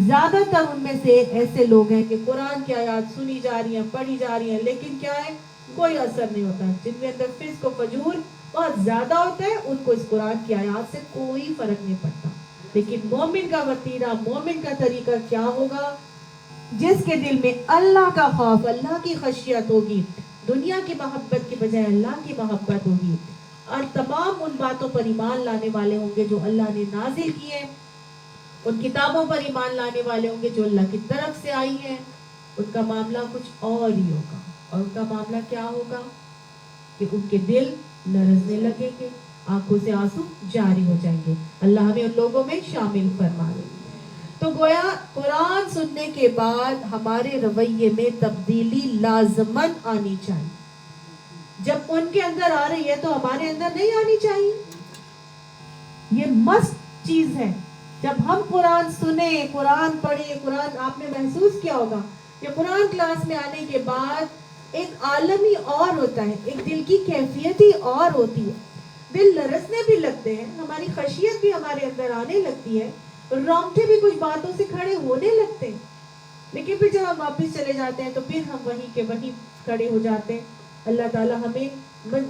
زیادہ تر ان میں سے ایسے لوگ ہیں کہ قرآن کی آیات سنی جا رہی ہیں, پڑھی جا رہی ہیں, لیکن کیا ہے, کوئی اثر نہیں ہوتا. جن میں اندر فسق و فجور بہت زیادہ ہوتا ہے ان کو اس قرآن کی آیات سے کوئی فرق نہیں پڑتا. لیکن مومن کا وتیرہ, مومن کا طریقہ کیا ہوگا, جس کے دل میں اللہ کا خوف, اللہ کی خشیت ہوگی, دنیا کی محبت کی بجائے اللہ کی محبت ہوگی, اور تمام ان باتوں پر ایمان لانے والے ہوں گے جو اللہ نے نازل کی ہیں, ان کتابوں پر ایمان لانے والے ہوں گے جو اللہ کی طرف سے آئی ہیں. ان کا معاملہ کچھ اور ہی ہوگا, اور ان کا معاملہ کیا ہوگا کہ ان کے دل لرزنے لگیں گے, آنکھوں سے آنسو جاری ہو جائیں گے. اللہ ہمیں ان لوگوں میں شامل فرمائے. تو گویا قرآن سننے کے بعد ہمارے رویے میں تبدیلی لازماً آنی چاہیے. جب ان کے اندر آ رہی ہے تو ہمارے اندر نہیں آنی چاہیے, یہ مست چیز ہے. جب ہم قرآن سنیں, قرآن پڑھیں, قرآن آپ نے محسوس کیا ہوگا کہ قرآن کلاس میں آنے کے بعد ایک عالم ہی اور ہوتا ہے, ایک دل کی کیفیت ہی اور ہوتی ہے. دل لرزنے بھی لگتے ہیں, ہماری خشیت بھی ہمارے اندر آنے لگتی ہے, رونگٹے بھی کچھ باتوں سے کھڑے ہونے لگتے ہیں. لیکن پھر جب ہم واپس چلے جاتے ہیں تو پھر ہم وہیں کے وہیں کھڑے ہو جاتے ہیں. اللہ تعالیٰ ہمیں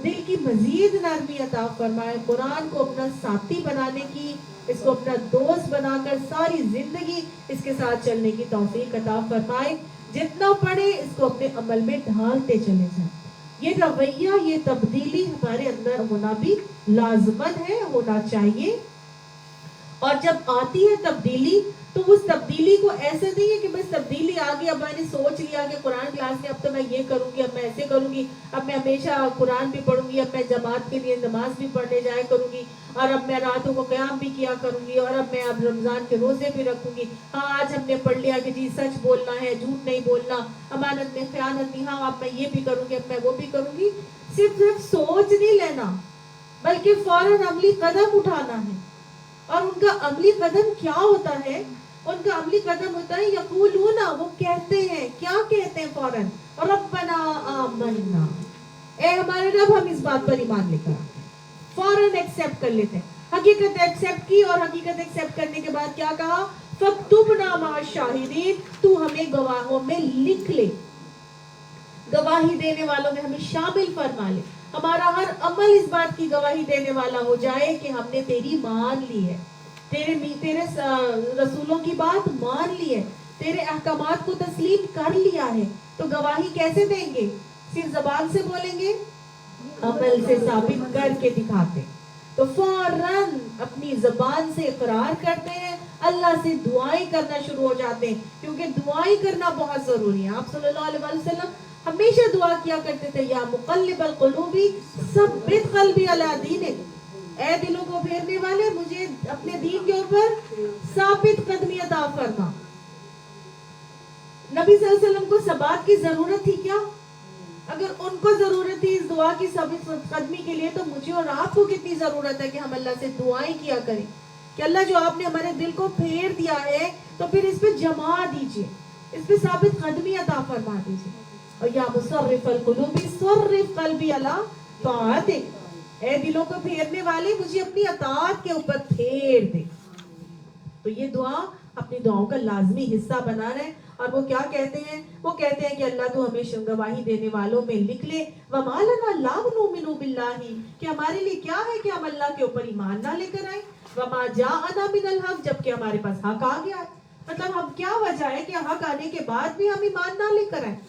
دل کی مزید نرمی عطا فرمائے, قرآن کو اپنا ساتھی بنانے کی, اس کو اپنا دوست بنا کر ساری زندگی اس کے ساتھ چلنے کی توفیق عطا فرمائے. جتنا پڑھے اس کو اپنے عمل میں ڈھالتے چلے جائیں. یہ رویہ, یہ تبدیلی ہمارے اندر ہونا بھی لازمن ہے, ہونا چاہیے. اور جب آتی ہے تبدیلی تو اس تبدیلی کو ایسے نہیں ہے کہ بس تبدیلی آ گئی، اب میں نے سوچ لیا کہ قرآن کلاس میں اب تو میں یہ کروں گی، اب میں ایسے کروں گی، اب میں ہمیشہ قرآن بھی پڑھوں گی، اب میں جماعت کے لیے نماز بھی پڑھنے جایا کروں گی، اور اب میں راتوں کو قیام بھی کیا کروں گی، اور اب میں اب رمضان کے روزے بھی رکھوں گی، ہاں آج ہم نے پڑھ لیا کہ جی سچ بولنا ہے، جھوٹ نہیں بولنا، امانت میں خیانت نہیں، ہاں اب میں یہ بھی کروں گی، اب میں وہ بھی کروں گی. صرف سوچ نہیں لینا بلکہ فوراً عملی قدم اٹھانا ہے. اور ان کا عملی قدم کیا ہوتا ہے؟ ان کا عملی قدم ہوتا ہے یقولون، وہ کہتے ہیں، کیا کہتے ہیں فوراً؟ ربنا آمنا، اے ہمارے رب ہم اس بات پر ایمان لے کر آتے ہیں. فوراً ایکسیپٹ کر لیتے ہیں، حقیقت ایکسیپٹ کی، اور حقیقت ایکسیپٹ کرنے کے بعد کیا کہا؟ فاکتبنا مع الشاہدین، تو ہمیں گواہوں میں لکھ لے، گواہی دینے والوں میں ہمیں شامل فرما لے. ہمارا ہر عمل اس بات کی گواہی دینے والا ہو جائے کہ ہم نے تیری مان لی ہے، تیرے رسولوں کی بات مان لی ہے، تیرے احکامات کو تسلیم کر لیا ہے. تو گواہی کیسے دیں گے؟ صرف زبان سے بولیں گے؟ عمل سے ثابت کر کے دکھاتے. تو فوراً اپنی زبان سے اقرار کرتے ہیں، اللہ سے دعائیں کرنا شروع ہو جاتے ہیں، کیونکہ دعائیں کرنا بہت ضروری ہے. آپ صلی اللہ علیہ وسلم ہمیشہ دعا کیا کرتے تھے، یا مقلب القلوب ثبت قلبی علی دینک، اے دلوں کو پھیرنے والے مجھے اپنے دین کے اوپر ثابت قدمی عطا فرما. نبی صلی اللہ علیہ وسلم کو ثبات کی ضرورت تھی کیا؟ اگر ان کو ضرورت تھی اس دعا کی ثابت قدمی کے لیے، تو مجھے اور آپ کو کتنی ضرورت ہے کہ ہم اللہ سے دعائیں کیا کریں کہ اللہ جو آپ نے ہمارے دل کو پھیر دیا ہے تو پھر اس پہ جما دیجئے، اس پہ ثابت قدمی عطا فرما دیجئے. اور یا مصرف القلوب صرف قلبی علی طاعتک، اے دلوں کو پھیرنے والے مجھے اپنی اطاعت کے اوپر پھیر دے. تو یہ دعا اپنی دعاؤں کا لازمی حصہ بنا رہے. اور وہ کیا کہتے ہیں؟ وہ کہتے ہیں کہ اللہ تو ہمیں گواہی دینے والوں میں لکھ لے. وَمَا لَنَا لَا نُؤْمِنُ بِاللَّهِ، کہ ہمارے لیے کیا ہے کہ ہم اللہ کے اوپر ایمان نہ لے کر آئیں. وَمَا جَاءَنَا مِنَ الْحَقِّ، جبکہ ہمارے پاس حق آ گیا ہے. مطلب ہم کیا وجہ ہے کہ حق آنے کے بعد بھی ہم ایمان نہ لے کر آئیں؟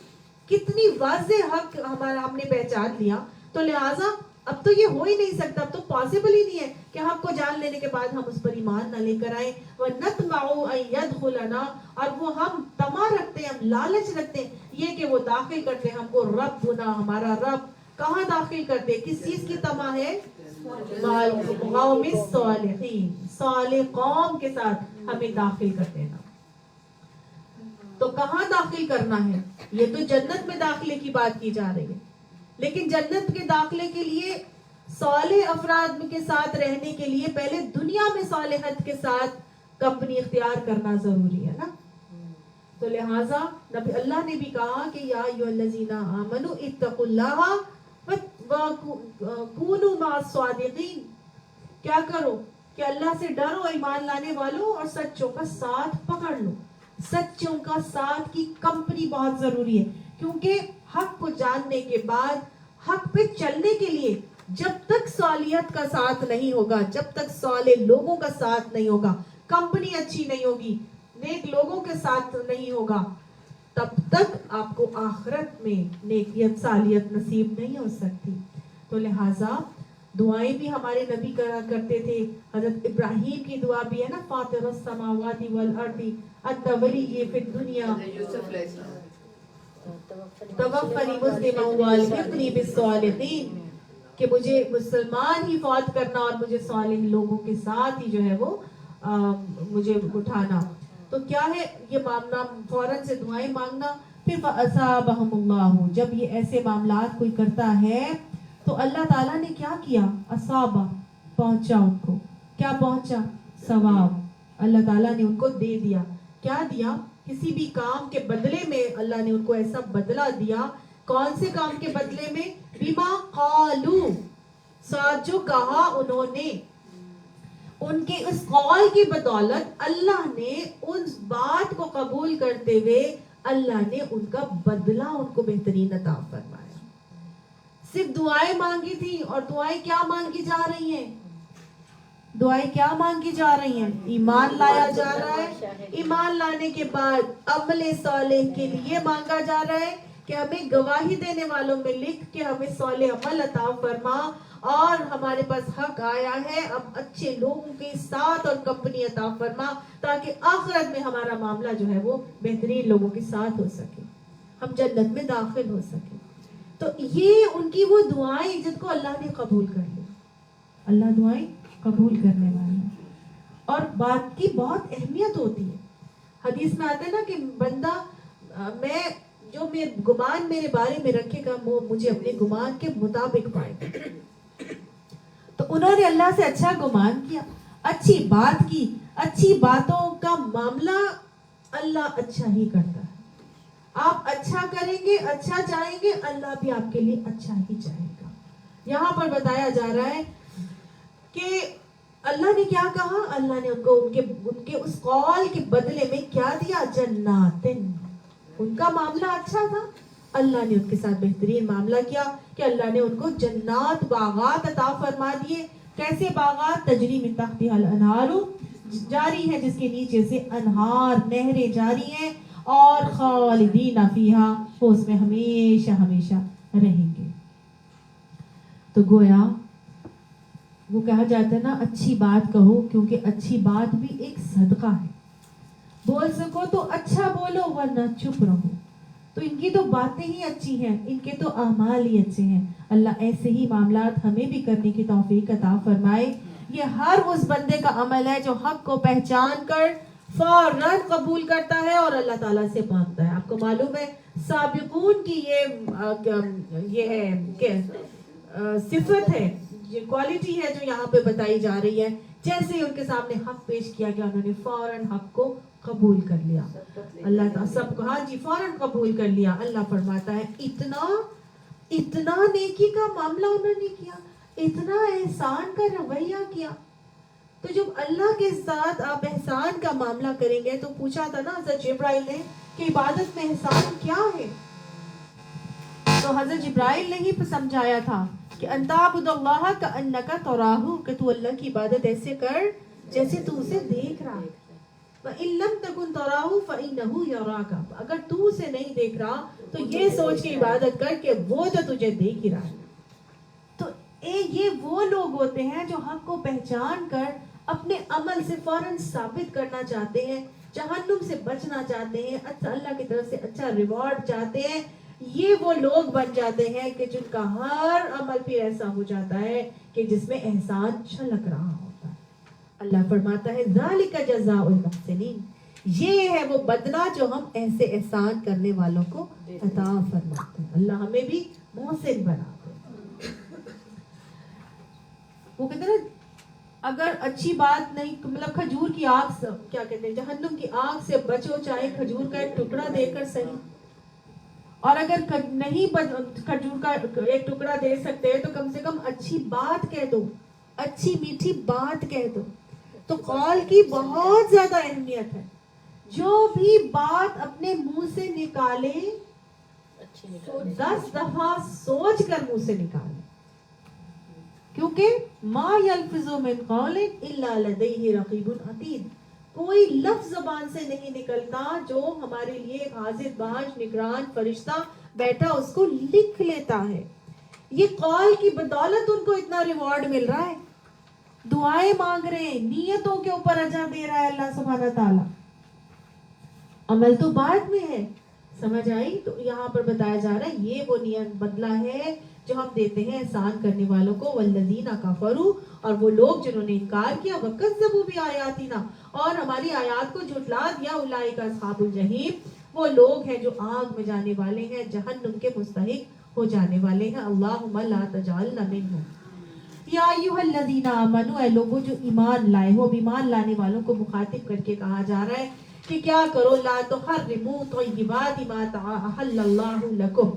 کتنی واضح حق ہم نے پہچان لیا. تو لہٰذا اب تو یہ ہو ہی نہیں سکتا، اب تو پاسبل ہی نہیں ہے کہ حق کو جان لینے کے بعد ہم اس پر ایمان نہ لے کر آئیں. وَنَطْمَعُ أَن يَدْخُلَنَا، اور وہ ہم طمع رکھتے ہیں، ہم لالچ رکھتے ہیں یہ کہ وہ داخل کرتے ہیں ہم کو ربنا، ہمارا رب. کہاں داخل کرتے؟ کس چیز کی طمع ہے؟ قوم الصالحین، صالح قوم کے ساتھ ہمیں داخل کرتے ہیں. تو کہاں داخل کرنا ہے؟ یہ تو جنت میں داخلے کی بات کی جا رہی ہے، لیکن جنت کے داخلے کے لیے صالح افراد کے ساتھ رہنے کے لیے پہلے دنیا میں صالحت کے ساتھ کمپنی اختیار کرنا ضروری ہے نا. تو لہٰذا نبی اللہ نے بھی کہا کہ یا ایھا الذین آمنوا اتقوا اللہ وکونوا مع الصادقین، کیا کرو کہ اللہ سے ڈرو ایمان لانے والوں، اور سچوں کا ساتھ پکڑ لو. سچوں کا ساتھ کی کمپنی بہت ضروری ہے، کیونکہ حق کو جاننے کے بعد حق پہ چلنے کے لیے جب تک صالحیت کا ساتھ نہیں ہوگا، جب تک صالح لوگوں کا ساتھ نہیں ہوگا، کمپنی اچھی نہیں ہوگی، نیک لوگوں کے ساتھ نہیں ہوگا، تب تک آپ کو آخرت میں نیکیت صالحیت نصیب نہیں ہو سکتی. تو لہٰذا دعائیں بھی ہمارے نبی کرا کرتے تھے. حضرت ابراہیم کی دعا بھی ہے نا، فاطر السماوات والارض انت ولی فی الدنیا توفنی مسلما والحقنی بالصالحین، کہ مجھے مسلمان ہی فوت کرنا اور مجھے صالح لوگوں کے ساتھ ہی جو ہے وہ مجھے اٹھانا. تو کیا ہے یہ مانگنا، فوراً سے دعائیں مانگنا. پھر فَأَصَابَهُمُ اللَّهُ، جب یہ ایسے معاملات کوئی کرتا ہے تو اللہ تعالیٰ نے کیا کیا؟ اصابہ، پہنچا ان کو. کیا پہنچا؟ ثواب. اللہ تعالیٰ نے ان کو دے دیا. کیا دیا؟ کسی بھی کام کے بدلے میں اللہ نے ان کو ایسا بدلہ دیا. کون سے کام کے بدلے میں؟ بما قالوا، ساتھ جو کہا انہوں نے، ان کے اس قول کی بدولت اللہ نے اس بات کو قبول کرتے ہوئے اللہ نے ان کا بدلہ ان کو بہترین عطا فرمایا. صرف دعائیں مانگی تھی، اور دعائیں کیا مانگی جا رہی ہیں؟ دعائیں کیا مانگی جا رہی ہیں؟ ایمان لایا جا رہا ہے. ایمان لانے کے بعد عمل صالح کے لیے مانگا جا رہا ہے کہ ہمیں گواہی دینے والوں میں لکھ کے ہمیں صالح عمل عطا فرما. اور ہمارے پاس حق آیا ہے، اب اچھے لوگوں کے ساتھ اور کمپنی عطا فرما تاکہ آخرت میں ہمارا معاملہ جو ہے وہ بہترین لوگوں کے ساتھ ہو سکے، ہم جنت میں داخل ہو سکے۔ تو یہ ان کی وہ دعائیں جن کو اللہ نے قبول کر لیا، اللہ دعائیں قبول کرنے والا ہے۔ اور بات کی بہت اہمیت ہوتی ہے، حدیث میں آتا ہے نا کہ بندہ میں جو گمان میرے بارے میں رکھے گا وہ مجھے اپنے گمان کے مطابق پائے گا۔ تو انہوں نے اللہ سے اچھا گمان کیا، اچھی بات کی، اچھی باتوں کا معاملہ اللہ اچھا ہی کرتا ہے۔ آپ اچھا کریں گے، اچھا چاہیں گے، اللہ بھی آپ کے لیے اچھا ہی چاہے گا۔ یہاں پر بتایا جا رہا ہے کہ اللہ نے کیا کہا، اللہ نے ان کو ان کے اس قول کے بدلے میں کیا دیا، جناتن۔ ان کا معاملہ اچھا تھا، اللہ نے ان کے ساتھ بہترین معاملہ کیا کہ اللہ نے ان کو جنات، باغات عطا فرما دیے۔ کیسے باغات؟ تجری من تحتها الانہار، جاری ہے جس کے نیچے سے انہار، نہریں جاری ہیں، اور خالدین فیہا، وہ اس میں ہمیشہ ہمیشہ رہیں گے۔ تو گویا وہ کہا جاتا ہے نا، اچھی بات کہو کیونکہ اچھی بات بھی ایک صدقہ ہے۔ بول سکو تو اچھا بولو ورنہ چپ رہو۔ تو ان کی تو باتیں ہی اچھی ہیں، ان کے تو اعمال ہی اچھے ہیں۔ اللہ ایسے ہی معاملات ہمیں بھی کرنے کی توفیق عطا فرمائے۔ یہ ہر اس بندے کا عمل ہے جو حق کو پہچان کر فوراً قبول کرتا ہے اور اللہ تعالیٰ سے مانگتا ہے۔ آپ کو معلوم ہے سابقون کی یہ ہے کہ صفت ہے، یہ کوالٹی ہے جو یہاں پہ بتائی جا رہی ہے۔ جیسے ہی ان کے سامنے حق پیش کیا گیا انہوں نے فوراً حق کو قبول کر لیا۔ اللہ تعالیٰ سب کو، ہاں جی، فوراً قبول کر لیا۔ اللہ فرماتا ہے اتنا نیکی کا معاملہ انہوں نے کیا، اتنا احسان کا رویہ کیا۔ تو جب اللہ کے ساتھ آپ احسان کا معاملہ کریں گے، تو پوچھا تھا نا حضرت جبرائیل نے کہ عبادت میں احسان کیا ہے، تو حضرت جبرائیل نے ہی سمجھایا تھا کہ ان تعبد اللہ کأنک تراہ، کہ تو اللہ کی عبادت ایسے کر جیسے تو اسے دیکھ رہا ہے۔ وَإِن لَمْ تَكُنْ تَرَاهُ فَإِنَّهُ يَرَاكَ، اگر تو اسے نہیں دیکھ رہا تو یہ سوچ کے عبادت کر کہ وہ تو تجھے دیکھ ہی رہا ہے۔ تو یہ وہ لوگ ہوتے ہیں جو حق کو پہچان کر اپنے عمل سے فوراً ثابت کرنا چاہتے ہیں، جہنم سے بچنا چاہتے ہیں، اچھا اللہ کی طرف سے اچھا ریوارڈ چاہتے ہیں۔ یہ وہ لوگ بن جاتے ہیں کہ جن کا ہر عمل پھر ایسا ہو جاتا ہے کہ جس میں احسان چھلک رہا ہوتا ہے۔ اللہ فرماتا ہے ذالک جزاء المحسنین، یہ ہے وہ بدلہ جو ہم ایسے احسان کرنے والوں کو عطا فرماتے ہیں۔ اللہ ہمیں بھی محسن بناتے ہیں۔ وہ کہتے ہیں اگر اچھی بات نہیں، مطلب کھجور کی آگ سے، کیا کہتے ہیں، جہنم کی آگ سے بچو، چاہے کھجور کا ایک ٹکڑا دے کر صحیح، اور اگر نہیں کھجور کا ایک ٹکڑا دے سکتے تو کم سے کم اچھی بات کہہ دو، اچھی میٹھی بات کہہ دو۔ تو قول کی بہت زیادہ اہمیت ہے، جو بھی بات اپنے منہ سے نکالے 10 دفعہ سوچ کر منہ سے نکالے، کیونکہ ما یلفظ من قول الا لدیہ رقیب عتید، کوئی لفظ زبان سے نہیں نکلتا جو ہمارے لیے ایک حاضر باش نگران فرشتہ بیٹھا اس کو لکھ لیتا ہے۔ یہ قول کی بدولت ان کو اتنا ریوارڈ مل رہا ہے، دعائیں مانگ رہے ہیں، نیتوں کے اوپر اجر دے رہا ہے اللہ سبحانہ تعالیٰ۔ عمل تو بعد میں ہے، سمجھ آئی؟ تو یہاں پر بتایا جا رہا ہے یہ وہ نیت بدلہ ہے جو ہم دیتے ہیں احسان کرنے والوں کو۔ والذین کفروا، اور وہ لوگ جنہوں نے انکار کیا، وکذبوا بآیاتنا، اور ہماری آیات کو جھٹلا دیا، اولئک اصحاب الجحیم، وہ لوگ ہیں جو آگ میں جانے والے ہیں، جہنم کے مستحق ہو جانے والے ہیں۔ اللہم لا تجعلنا منہم۔ یا ایھا الذین آمنوا، اے لوگوں جو ایمان لائے ہو، ایمان لانے والوں کو مخاطب کر کے کہا جا رہا ہے کہ کیا کرو، لا تحرموا طیبات ما احل اللہ لکم،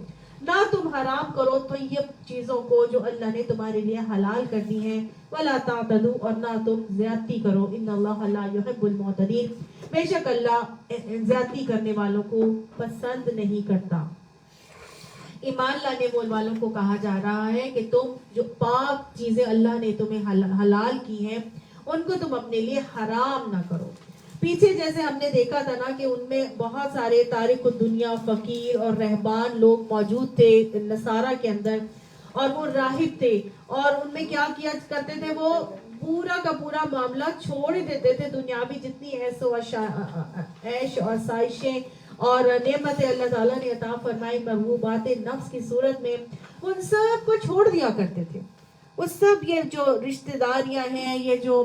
نہ تم حرام کرو طیب چیزوں کو جو اللہ نے تمہارے لیے حلال کر دی ہیں، ولا تعتدوا، اور نہ تم زیادتی کرو، ان اللہ لا یحب المعتدین، بے شک اللہ زیادتی کرنے والوں کو پسند نہیں کرتا۔ ایمان لانے والوں کو کہا جا رہا ہے کہ تم جو پاک چیزیں اللہ نے تمہیں حلال کی ہیں ان کو تم اپنے لیے حرام نہ کرو۔ پیچھے جیسے ہم نے دیکھا تھا نا کہ ان میں بہت سارے تارک الدنیا، فقیر اور رہبان لوگ موجود تھے نصارہ کے اندر، اور وہ راہب تھے اور ان میں کیا کیا کرتے تھے, وہ پورا کا پورا معاملہ چھوڑ دیتے تھے. دنیاوی جتنی عیش اور آسائشیں اور نعمتیں اللہ تعالیٰ نے عطا فرمائی مرغوبات نفس کی صورت میں, ان سب کو چھوڑ دیا کرتے تھے. وہ سب یہ جو رشتہ داریاں ہیں, یہ جو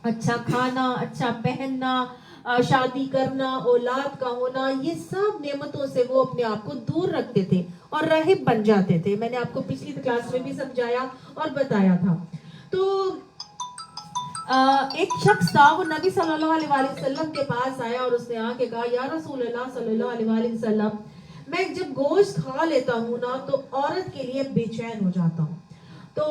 اچھا کھانا, اچھا پہننا, شادی کرنا, اولاد کا ہونا, یہ سب نعمتوں سے وہ اپنے آپ کو دور رکھتے تھے اور راہب بن جاتے تھے. میں نے آپ کو پچھلی کلاس میں بھی سمجھایا اور بتایا تھا. تو ایک شخص تھا, وہ نبی صلی اللہ علیہ وآلہ وسلم کے پاس آیا اور اس نے آ کے کہا, یا رسول اللہ صلی اللہ علیہ وآلہ وسلم, میں جب گوشت کھا لیتا ہوں نا تو عورت کے لیے بے چین ہو جاتا ہوں, تو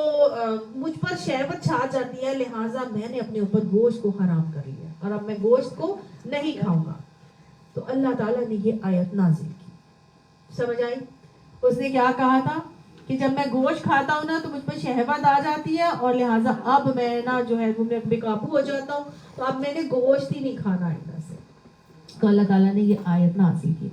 مجھ پر شہوت چھا جاتی ہے, لہٰذا میں نے اپنے اوپر گوشت کو حرام کر لیا اور اب میں گوشت کو نہیں کھاؤں گا. تو اللہ تعالیٰ نے یہ آیت نازل کی. سمجھ آئی؟ اس نے کیا کہا تھا کہ جب میں گوشت کھاتا ہوں نا تو مجھ پر شہوت آ جاتی ہے اور لہٰذا اب میں نا جو ہے وہ میں بے قابو ہو جاتا ہوں, تو اب میں نے گوشت ہی نہیں کھانا آئندہ سے. تو اللہ تعالیٰ نے یہ آیت نازل کی.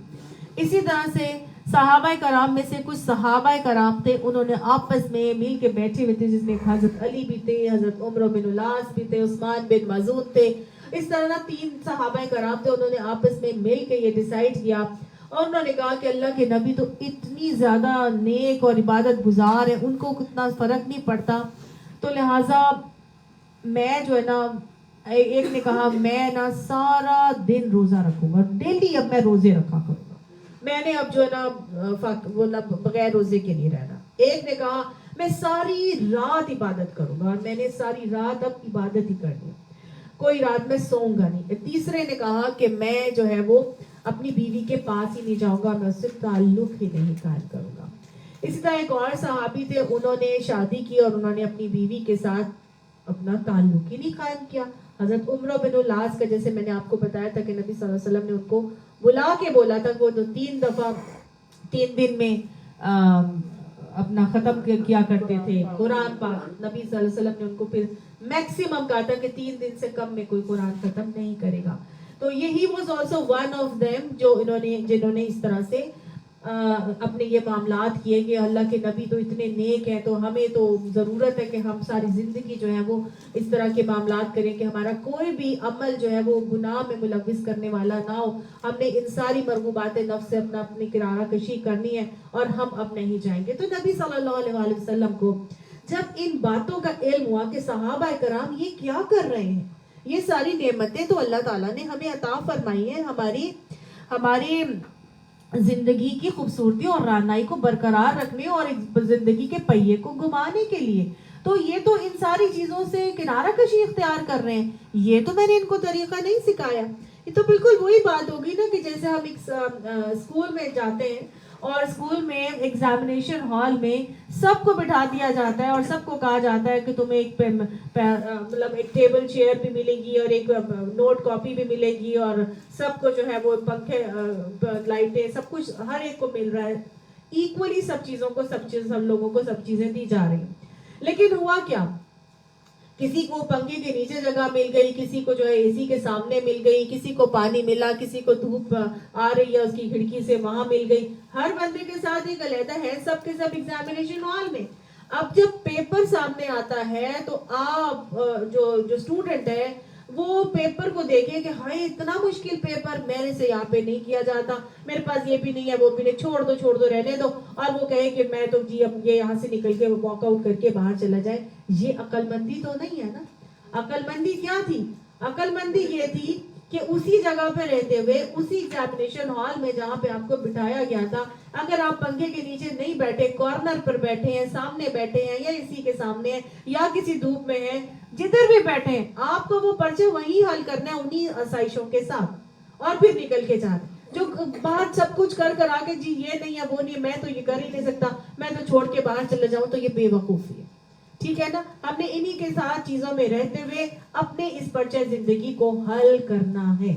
اسی طرح سے صحابہ کرام میں سے کچھ صحابہ کرام تھے, انہوں نے آپس میں مل کے بیٹھے ہوئے تھے, جس میں حضرت علی بھی تھے, حضرت عمر بن العاص بھی تھے, عثمان بن مظعون تھے. اس طرح 3 صحابہ کرام تھے, انہوں نے آپس میں مل کے یہ ڈیسائیڈ کیا اور انہوں نے کہا کہ اللہ کے نبی تو اتنی زیادہ نیک اور عبادت گزار ہیں, ان کو کتنا فرق نہیں پڑتا, تو لہٰذا میں جو ہے نا, ایک نے کہا میں نا سارا دن روزہ رکھوں گا, ڈیلی اب میں روزے رکھا کروں گا, میں نے اب جو ہے نا بغیر روزے کے نہیں رہنا. ایک نے کہا میں ساری رات عبادت کروں گا, اور میں نے ساری رات اب عبادت ہی کرنی ہے, کوئی رات میں سوؤں گا نہیں. تیسرے نے کہا کہ میں جو ہے وہ اپنی بیوی کے پاس ہی نہیں جاؤں گا, میں اس سے تعلق ہی نہیں قائم کروں گا. اسی طرح ایک اور صحابی تھے, انہوں نے شادی کی اور انہوں نے اپنی بیوی کے ساتھ اپنا تعلق ہی نہیں قائم کیا. حضرت عمر بن العاص کا, جیسے میں نے آپ کو بتایا تھا کہ نبی صلی اللہ علیہ وسلم نے ان کو بلا کے بولا تھا کہ وہ 3 دفعہ 3 دن میں اپنا ختم کیا کرتے تھے قرآن پاک. نبی صلی اللہ علیہ وسلم نے ان کو پھر میکسیمم کہا تھا کہ 3 دن سے کم میں کوئی قرآن ختم نہیں کرے گا. تو یہی was also one of them, جنہوں نے اس طرح سے اپنے یہ معاملات کیے کہ اللہ کے نبی تو اتنے نیک ہیں, تو ہمیں تو ضرورت ہے کہ ہم ساری زندگی جو ہے وہ اس طرح کے معاملات کریں کہ ہمارا کوئی بھی عمل جو ہے وہ گناہ میں ملوث کرنے والا نہ ہو. ہم نے ان ساری مرغوبات نفس سے اپنی کنارہ کشی کرنی ہے اور ہم اب نہیں جائیں گے. تو نبی صلی اللہ علیہ وآلہ وسلم کو جب ان باتوں کا علم ہوا کہ صحابہ کرام یہ کیا کر رہے ہیں, یہ ساری نعمتیں تو اللہ تعالیٰ نے ہمیں عطا فرمائی ہیں ہماری زندگی کی خوبصورتی اور رانائی کو برقرار رکھنے اور زندگی کے پہیے کو گھمانے کے لیے, تو یہ تو ان ساری چیزوں سے کنارہ کشی اختیار کر رہے ہیں. یہ تو میں نے ان کو طریقہ نہیں سکھایا. یہ تو بالکل وہی بات ہوگی نا کہ جیسے ہم ایک اسکول میں جاتے ہیں اور اسکول میں ایگزامینیشن ہال میں سب کو بٹھا دیا جاتا ہے اور سب کو کہا جاتا ہے کہ تمہیں مطلب ایک ٹیبل چیئر بھی ملے گی اور ایک نوٹ کاپی بھی ملے گی اور سب کو جو ہے وہ پنکھے لائٹیں سب کچھ ہر ایک کو مل رہا ہے, ایکولی سب لوگوں کو سب چیزیں دی جا رہی ہیں. لیکن ہوا کیا, کسی کو پنکھے کے نیچے جگہ مل گئی, کسی کو جو ہے اے سی کے سامنے مل گئی, کسی کو پانی ملا, کسی کو دھوپ آ رہی ہے اس کی کھڑکی سے وہاں مل گئی. ہر بندے کے ساتھ ایک علیحدہ ہے, سب کے سب ایگزامینیشن ہال میں. اب جب پیپر سامنے آتا ہے تو آپ جو اسٹوڈنٹ ہے وہ پیپر کو دیکھیں کہ ہائے اتنا مشکل پیپر میرے سے یہاں پہ نہیں کیا جاتا, میرے پاس یہ بھی نہیں ہے وہ بھی نہیں, چھوڑ دو رہنے دو, اور وہ کہے کہ میں تو جی اب یہ یہاں سے نکل کے واک آؤٹ کر کے باہر چلا جائے. یہ عقل مندی تو نہیں ہے نا. عقل مندی کیا تھی؟ عقل مندی یہ تھی کہ اسی جگہ پہ رہتے ہوئے اسی ایگزامینیشن ہال میں جہاں پہ آپ کو بٹھایا گیا تھا, اگر آپ پنکھے کے نیچے نہیں بیٹھے, کارنر پر بیٹھے ہیں, سامنے بیٹھے ہیں یا اسی کے سامنے ہیں یا کسی دھوپ میں ہیں, جدھر بھی بیٹھے ہیں, آپ کو وہ پرچے وہی حل کرنا ہے انہی آسائشوں کے ساتھ, اور پھر نکل کے جانا. جو باہر سب کچھ کر آ کے جی یہ نہیں ہے وہ نہیں ہے, میں تو یہ کر ہی نہیں سکتا, میں تو چھوڑ کے باہر چلا جاؤں, تو یہ بے وقوفی ہے. ٹھیک ہے نا. ہم نے انہی کے ساتھ چیزوں میں رہتے ہوئے اپنے اس پرچے زندگی کو حل کرنا ہے.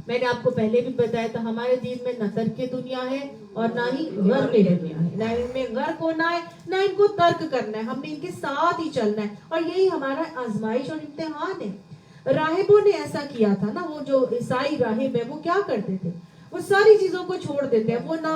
میں نے آپ کو پہلے بھی بتایا تھا ہمارے دین میں نہ ترک دنیا ہے اور نہ ہی غرق دنیا ہے, نہ ان میں غرق ہونا ہے نہ ان کو ترک کرنا ہے, ہم نے ان کے ساتھ ہی چلنا ہے, اور یہی ہمارا آزمائش اور امتحان ہے. راہبوں نے ایسا کیا تھا نا, وہ جو عیسائی راہب ہے وہ کیا کرتے تھے, وہ ساری چیزوں کو چھوڑ دیتے ہیں, وہ نہ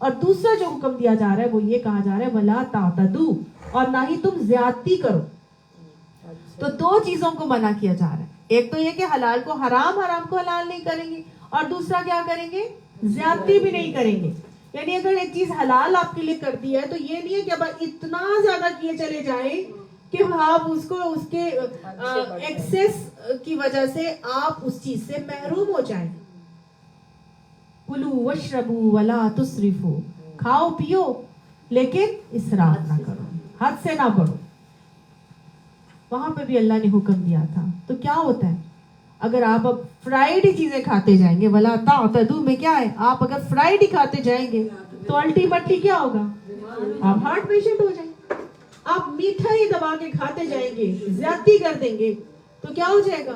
اور دوسرا جو حکم دیا جا رہا ہے وہ یہ کہا جا رہا ہے ولا تعتدوا، اور نہ ہی تم زیادتی کرو. تو دو چیزوں کو منع کیا جا رہا ہے. ایک تو یہ کہ حلال کو حرام، حرام کو حلال نہیں کریں گے، اور دوسرا کیا کریں گے؟ زیادتی بھی نہیں کریں گے. یعنی اگر ایک چیز حلال آپ کے لیے کر دی ہے تو یہ نہیں ہے کہ اب اتنا زیادہ کیے چلے جائیں کہ آپ اس کو اس کے ایکسس کی وجہ سے آپ اس چیز سے محروم ہو جائیں. کلوا واشربوا ولا تسرفوا، کھاؤ پیو لیکن اسراف نہ کرو، حد سے نہ بڑھو. وہاں پہ بھی اللہ نے حکم دیا تھا. تو کیا ہوتا ہے اگر آپ اب فرائیڈ چیزیں کھاتے جائیں گے، ولا تعتدوا میں کیا ہے، آپ اگر فرائیڈ کھاتے جائیں گے تو الٹیمیٹلی کیا ہوگا؟ آپ ہارٹ پیشنٹ ہو جائیں گے. آپ میٹھا ہی دبا کے کھاتے جائیں گے، زیادتی کر دیں گے تو کیا ہو جائے گا؟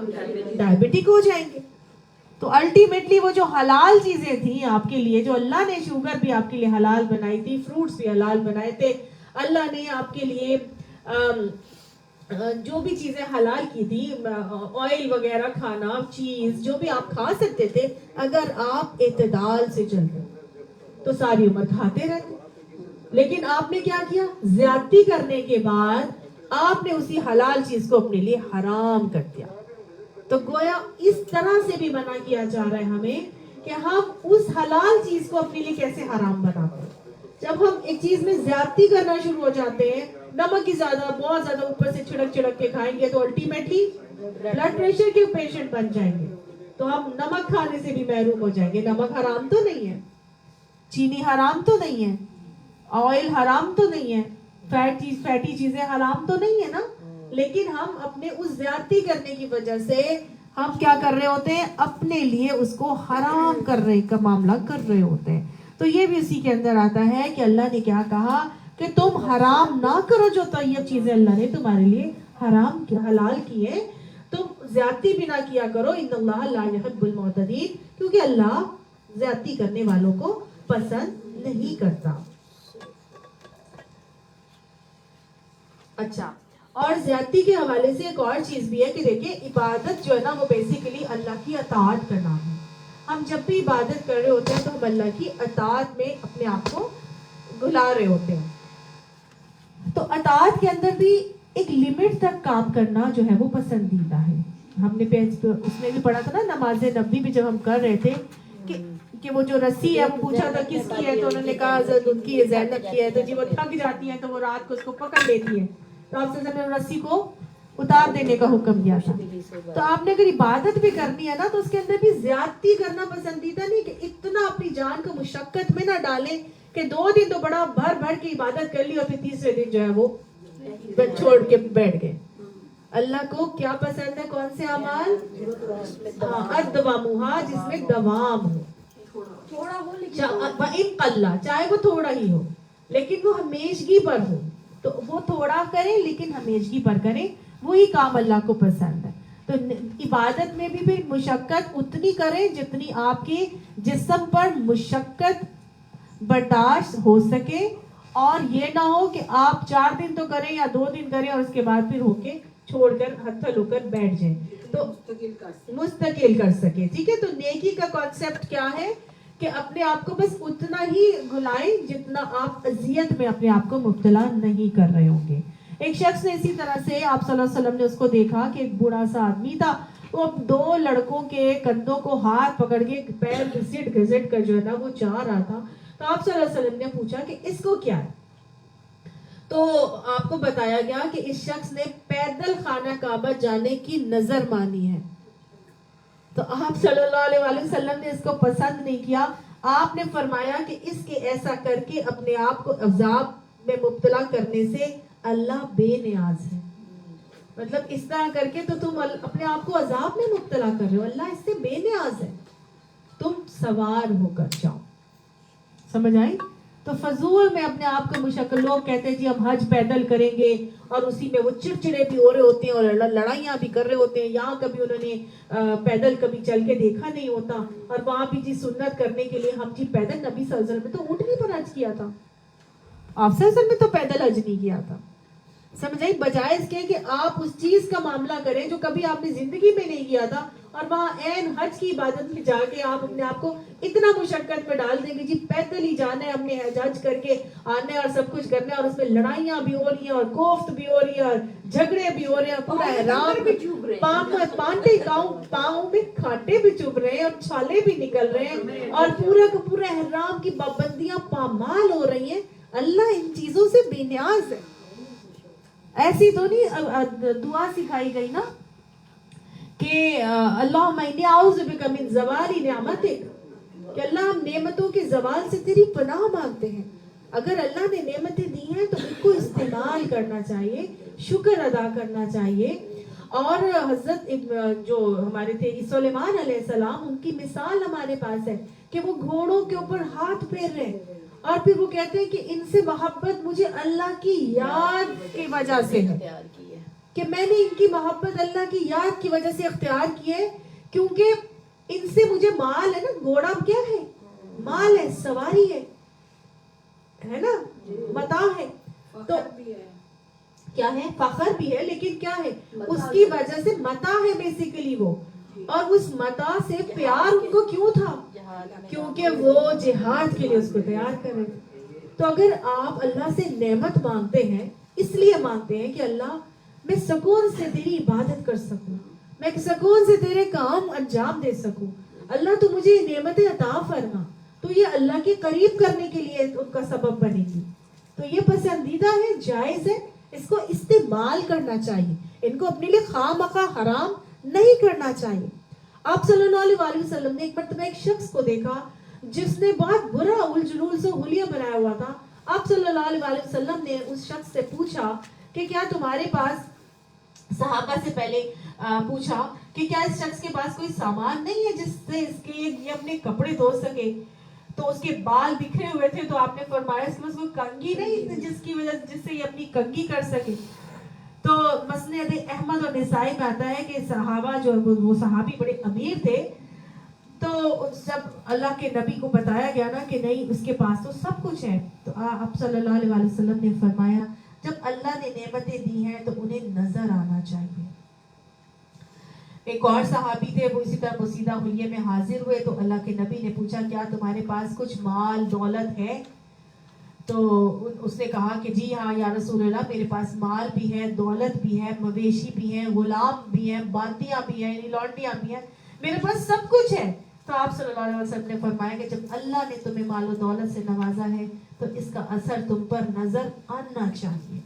ڈائبٹک ہو جائیں گے. تو الٹیمیٹلی وہ جو حلال چیزیں تھیں آپ کے لیے، جو اللہ نے شوگر بھی آپ کے لیے حلال بنائی تھی، فروٹس بھی حلال بنائے تھے، اللہ نے آپ کے لیے جو بھی چیزیں حلال کی تھی، آئل وغیرہ کھانا، چیز جو بھی آپ کھا سکتے تھے، اگر آپ اعتدال سے چل رہے تو ساری عمر کھاتے رہتے. لیکن آپ نے کیا کیا؟ زیادتی کرنے کے بعد آپ نے اسی حلال چیز کو اپنے لیے حرام کر دیا. تو گویا اس طرح سے بھی منع کیا جا رہا ہے ہمیں کہ ہم اس حلال چیز کو اپنے لیے کیسے حرام بناتے ہیں. جب ہم ایک چیز میں زیادتی کرنا شروع ہو جاتے ہیں، نمک کی زیادہ بہت زیادہ اوپر سے چھڑک کے کھائیں گے تو الٹیمیٹلی بلڈ پریشر کے پیشنٹ بن جائیں گے. تو ہم نمک کھانے سے بھی محروم ہو جائیں گے. نمک حرام تو نہیں ہے، چینی حرام تو نہیں ہے، آئل حرام تو نہیں ہے، فیٹی چیزیں حرام تو نہیں ہے نا. لیکن ہم اپنے اس زیادتی کرنے کی وجہ سے ہم کیا کر رہے ہوتے ہیں؟ اپنے لیے اس کو حرام کرنے کا معاملہ کر رہے ہوتے ہیں. تو یہ بھی اسی کے اندر آتا ہے کہ اللہ نے کیا کہا کہ تم حرام نہ کرو جو طیب چیزیں اللہ نے تمہارے لیے حرام حلال کی ہے. تم زیادتی بھی نہ کیا کرو. ان اللہ لا يحب المعتدین، کیونکہ اللہ زیادتی کرنے والوں کو پسند نہیں کرتا. اچھا، اور زیادتی کے حوالے سے ایک اور چیز بھی ہے کہ دیکھیں عبادت جو ہے نا وہ بیسیکلی اللہ کی اطاعت کا نام ہے. ہم جب بھی عبادت کر رہے ہوتے ہیں تو ہم اللہ کی اطاعت میں اپنے آپ کو گھلا رہے ہوتے ہیں. تو اطاعت کے اندر بھی ایک لمٹ تک کام کرنا جو ہے وہ پسندیدہ ہے. ہم نے اس میں بھی پڑھا تھا نا نماز نبی بھی جب ہم کر رہے تھے کہ وہ جو رسی ہے وہ پوچھا تھا کس کی ہے، تو انہوں نے کہا حضرت ان کی ہے، زینب کی ہے. تو جی وہ تھک جاتی ہے تو وہ رات کو اس کو پکڑ لیتی ہے، تو آپ سے رسی کو اتار دینے کا حکم دیا تھا. تو آپ نے اگر عبادت بھی کرنی ہے نا تو اس کے اندر بھی زیادتی کرنا پسندیدہ نہیں، کہ اتنا اپنی جان کو مشقت میں نہ ڈالیں کہ 2 دن تو بڑا بھر کے عبادت کر لی اور پھر تیسرے دن جو ہے وہ چھوڑ کے بیٹھ گئے. اللہ کو کیا پسند ہے؟ کون سے اعمال؟ ادوامھا، جس میں دوام ہو، تھوڑا ہو قلہ، چاہے وہ تھوڑا ہی ہو لیکن وہ ہمیشگی پر ہو. تو وہ تھوڑا کریں لیکن ہمیشگی پر کریں، وہی کام اللہ کو پسند ہے. تو عبادت میں بھی مشقت اتنی کریں جتنی آپ کے جسم پر مشقت برداشت ہو سکے، اور یہ نہ ہو کہ آپ 4 دن تو کریں یا 2 دن کریں اور اس کے بعد پھر ہو کے چھوڑ کر ہتھل ہو کر بیٹھ جائیں. تو مستقل کر سکے. ٹھیک ہے. تو نیکی کا کانسیپٹ کیا ہے کہ اپنے آپ کو بس اتنا ہی گھلائیں جتنا آپ اذیت میں اپنے آپ کو مبتلا نہیں کر رہے ہوں گے. ایک شخص نے اسی طرح سے آپ صلی اللہ علیہ وسلم نے اس کو دیکھا کہ ایک بوڑھا سا آدمی تھا، وہ 2 لڑکوں کے کندھوں کو ہاتھ پکڑ کے پیر گھسٹ کر جو ہے نا وہ جا رہا تھا. تو آپ صلی اللہ علیہ وسلم نے پوچھا کہ اس کو کیا ہے؟ تو آپ کو بتایا گیا کہ اس شخص نے پیدل خانہ کعبہ جانے کی نظر مانی ہے. تو آپ صلی اللہ علیہ وسلم نے اس کو پسند نہیں کیا. آپ نے فرمایا کہ اس کے ایسا کر کے اپنے آپ کو عذاب میں مبتلا کرنے سے اللہ بے نیاز ہے. مطلب اس طرح کر کے تو تم اپنے آپ کو عذاب میں مبتلا کر رہے ہو، اللہ اس سے بے نیاز ہے. تم سوار ہو کر جاؤ. سمجھ آئی؟ تو فضول میں اپنے آپ کو مشکل. لوگ کہتے ہیں جی ہم حج پیدل کریں گے اور اسی میں وہ چڑچڑے بھی ہو رہے ہوتے ہیں اور لڑائیاں بھی کر رہے ہوتے ہیں. یہاں کبھی انہوں نے پیدل کبھی چل کے دیکھا نہیں ہوتا، اور وہاں بھی جی سنت کرنے کے لیے ہم جی پیدل. نبی صلی اللہ علیہ وسلم نے تو اونٹنی پر حج کیا تھا، آپ صلی اللہ علیہ وسلم نے تو پیدل حج نہیں کیا تھا. سمجھ آئی؟ بجائے اس کے کہ آپ اس چیز کا معاملہ کریں جو کبھی آپ نے زندگی میں نہیں کیا تھا، اور وہاں عین حج کی عبادت میں جا کے آپ اپنے آپ کو اتنا مشقت میں ڈال دیں گے جی پیدل ہی جانا ہے ہم نے حج کر کے آنا ہے اور سب کچھ کرنا ہے اور اس میں لڑائیاں بھی ہو رہی ہیں اور کوفت بھی ہو رہی ہے اور جھگڑے بھی ہو رہے ہیں پورا احرام پاؤں میں کانٹے بھی چبھ رہے ہیں اور چھالے بھی نکل رہے ہیں اور پورا کا پورا احرام کی پابندیاں پامال ہو رہی ہیں. اللہ ان چیزوں سے بے نیاز ہے. ایسی تو نہیں دعا سکھائی گئی نا کہ اللہم انی اعوذ بک من زوال نعمتک, کہ اللہ ہم نعمتوں کے زوال سے تیری پناہ مانگتے ہیں. اگر اللہ نے نعمتیں دی ہیں تو ان کو استعمال کرنا چاہیے, شکر ادا کرنا چاہیے. اور حضرت جو ہمارے تھے سلیمان علیہ السلام, ان کی مثال ہمارے پاس ہے کہ وہ گھوڑوں کے اوپر ہاتھ پھیر رہے ہیں اور پھر وہ کہتے ہیں کہ ان سے محبت مجھے اللہ کی یاد کی وجہ سے ہے, کہ میں نے ان کی محبت اللہ کی یاد کی وجہ سے اختیار کی ہے, کیونکہ ان سے مجھے مال ہے نا, گھوڑا کیا ہے, مال ہے, سواری ہے نا, متاع ہے, تو کیا ہے, فخر بھی ہے, لیکن کیا ہے, اس کی وجہ سے متاع ہے بیسیکلی وہ. اور اس متاع سے پیار ان کو کیوں تھا, کیونکہ وہ جہاد کے لیے اس کو تیار کر رہے تھے. تو اگر آپ اللہ سے نعمت مانگتے ہیں اس لیے مانگتے ہیں کہ اللہ میں سکون سے تیری عبادت کر سکوں, میں سکون سے تیرے کام انجام دے سکوں, اللہ تو مجھے نعمتیں عطا فرما, تو یہ اللہ کے قریب کرنے کے لیے ان کا سبب بنے گی. تو یہ پسندیدہ ہے, جائز ہے, اس کو استعمال کرنا چاہیے, ان کو اپنے لیے خواہ مخواہ حرام نہیں کرنا چاہیے. آپ صلی اللہ علیہ وسلم نے ایک مرتبہ ایک شخص کو دیکھا جس نے بہت برا الجلول سے حلیہ بنایا ہوا تھا. آپ صلی اللہ علیہ وسلم نے اس شخص سے پوچھا کہ کیا تمہارے پاس, صحابہ سے پہلے پوچھا کہ کیا اس شخص کے پاس کوئی سامان نہیں ہے جس سے اس کے یہ اپنے کپڑے دھو سکے. تو اس کے بال بکھرے ہوئے تھے, تو آپ نے فرمایا اس کے پاس کوئی کنگھی نہیں جس کی وجہ جس سے یہ اپنی کنگھی کر سکے. تو مسند احمد اور نسائی میں آتا ہے کہ صحابہ جو وہ صحابی بڑے امیر تھے, تو جب اللہ کے نبی کو بتایا گیا نا کہ نہیں اس کے پاس تو سب کچھ ہے, تو آپ صلی اللہ علیہ وسلم نے فرمایا جب اللہ نے نعمتیں دی ہیں تو انہیں نظر آنا چاہیے. ایک اور صحابی تھے, وہ اسی طرح بوسیدہ حلیے میں حاضر ہوئے, تو اللہ کے نبی نے پوچھا کیا تمہارے پاس کچھ مال دولت ہے؟ تو اس نے کہا کہ جی ہاں یا رسول اللہ, میرے پاس مال بھی ہے, دولت بھی ہے, مویشی بھی ہیں, غلام بھی ہیں, باندیاں بھی ہیں, لونڈیاں بھی ہیں, میرے پاس سب کچھ ہے. تو آپ صلی اللہ علیہ وسلم نے فرمایا کہ جب اللہ نے تمہیں مال و دولت سے نوازا ہے تو اس کا اثر تم پر نظر آنا چاہیے.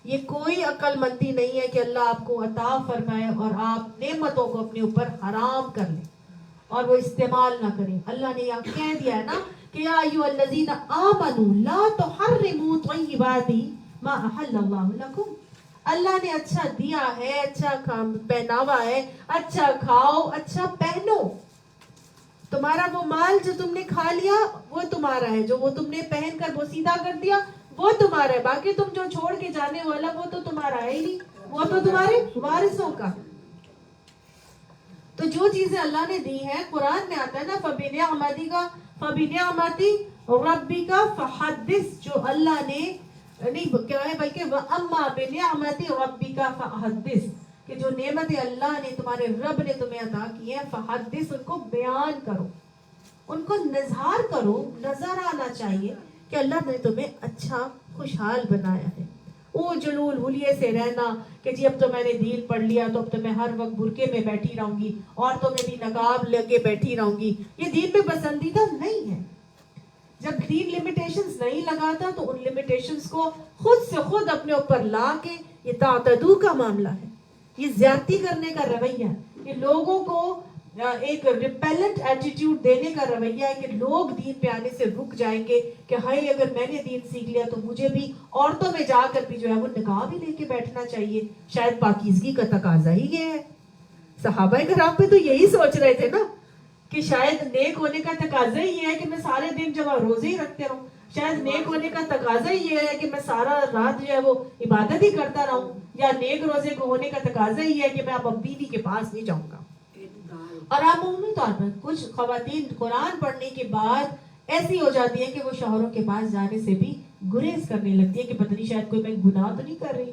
یہ کوئی عقل مندی نہیں ہے کہ اللہ آپ کو عطا فرمائے اور آپ نعمتوں کو اپنے اوپر حرام کر لیں اور وہ استعمال نہ کریں. اللہ نے یہاں کہہ دیا ہے نا کہ یا ایھا الذین آمنوا لا تحرموا طیبات ما احل اللہ لکم. اللہ نے اچھا دیا ہے, اچھا پہناوا ہے, اچھا کھاؤ, اچھا پہنو. تمہارا وہ مال جو تم نے کھا لیا وہ تمہارا ہے, جو وہ تم نے پہن کر بوسیدہ کر دیا وہ تمہارا ہے, باقی تم جو چھوڑ کے جانے والا وہ تو تمہارا ہے ہی نہیں, وہ تو تمہارے وارثوں کا. تو جو چیزیں اللہ نے دی ہیں, قرآن میں آتا ہے نا فَبِنِعْمَتِ رَبِّكَ فَحَدِّثْ, جو اللہ نے نہیں کیا ہے بلکہ وَأَمَّا بِنِعْمَتِ رَبِّكَ فَحَدِّثْ, کہ جو نعمت اللہ نے تمہارے رب نے تمہیں عطا کی ہے, فحدث, ان کو بیان کرو, ان کو نظہار کرو, نظر آنا چاہیے کہ اللہ نے تمہیں اچھا خوشحال بنایا ہے. وہ جلول حلیے سے رہنا کہ جی اب تو میں نے دین پڑھ لیا تو اب تو میں ہر وقت برقعے میں بیٹھی رہوں گی, عورتوں میں بھی نقاب لگے بیٹھی رہوں گی, یہ دین میں پسندیدہ نہیں ہے. جب دین لمیٹیشنز نہیں لگاتا تو ان لمیٹیشنز کو خود سے خود اپنے اوپر لا کے, یہ تعتدو کا معاملہ ہے, یہ زیادتی کرنے کا رویہ ہے, یہ لوگوں کو ایک ریپیلنٹ ایٹیٹیوڈ دینے کا رویہ ہے کہ لوگ دین پہ آنے سے رک جائیں گے کہ ہائی اگر میں نے دین سیکھ لیا تو مجھے بھی عورتوں میں جا کر بھی جو ہے وہ نقاب ہی لے کے بیٹھنا چاہیے. شاید پاکیزگی کا تقاضا ہی یہ ہے. صحابہ کرام پہ تو یہی سوچ رہے تھے نا کہ شاید نیک ہونے کا تقاضا ہی یہ ہے کہ میں سارے دن جب روزے ہی رکھتے رہوں, شاید نیک ہونے کا تقاضا ہی یہ ہے کہ میں سارا رات جو ہے وہ عبادت ہی کرتا رہوں, یا نیک روزے کو ہونے کا تقاضا ہی ہے کہ میں اب بیوی کے پاس نہیں جاؤں گا. اور عمومی طور پر کچھ خواتین قرآن پڑھنے کے بعد ایسی ہو جاتی ہے کہ وہ شوہروں کے پاس جانے سے بھی گریز کرنے لگتی ہے کہ پتہ نہیں شاید کوئی میں گناہ تو نہیں کر رہی.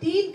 3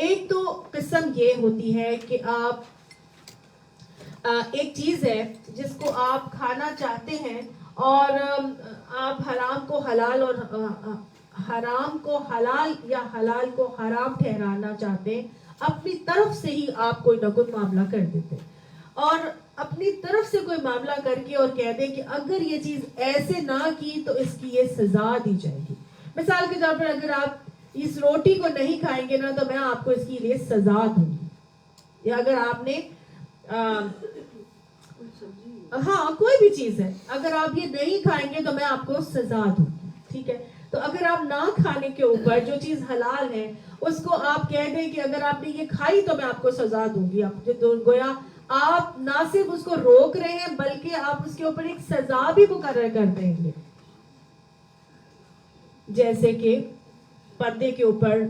ایک تو قسم یہ ہوتی ہے کہ آپ ایک چیز ہے جس کو آپ کھانا چاہتے ہیں اور آپ حرام کو حلال اور حرام کو حلال یا حلال کو حرام ٹھہرانا چاہتے ہیں، اپنی طرف سے ہی آپ کوئی نہ کوئی معاملہ کر دیتے اور اپنی طرف سے کوئی معاملہ کر کے اور کہہ دیں کہ اگر یہ چیز ایسے نہ کی تو اس کی یہ سزا دی جائے گی. مثال کے طور پر اگر آپ اس روٹی کو نہیں کھائیں گے نا تو میں آپ کو اس کے لیے سزا دوں گی. یا اگر آپ نے ہاں کوئی بھی چیز ہے، اگر آپ یہ نہیں کھائیں گے تو میں آپ کو سزا دوں گی. ٹھیک ہے، تو اگر آپ نہ کھانے کے اوپر جو چیز حلال ہے اس کو آپ کہہ دیں کہ اگر آپ نے یہ کھائی تو میں آپ کو سزا دوں گی، گویا آپ نہ صرف اس کو روک رہے ہیں بلکہ آپ اس کے اوپر ایک سزا بھی مقرر کر دیں گے. جیسے کہ پردے کے اوپر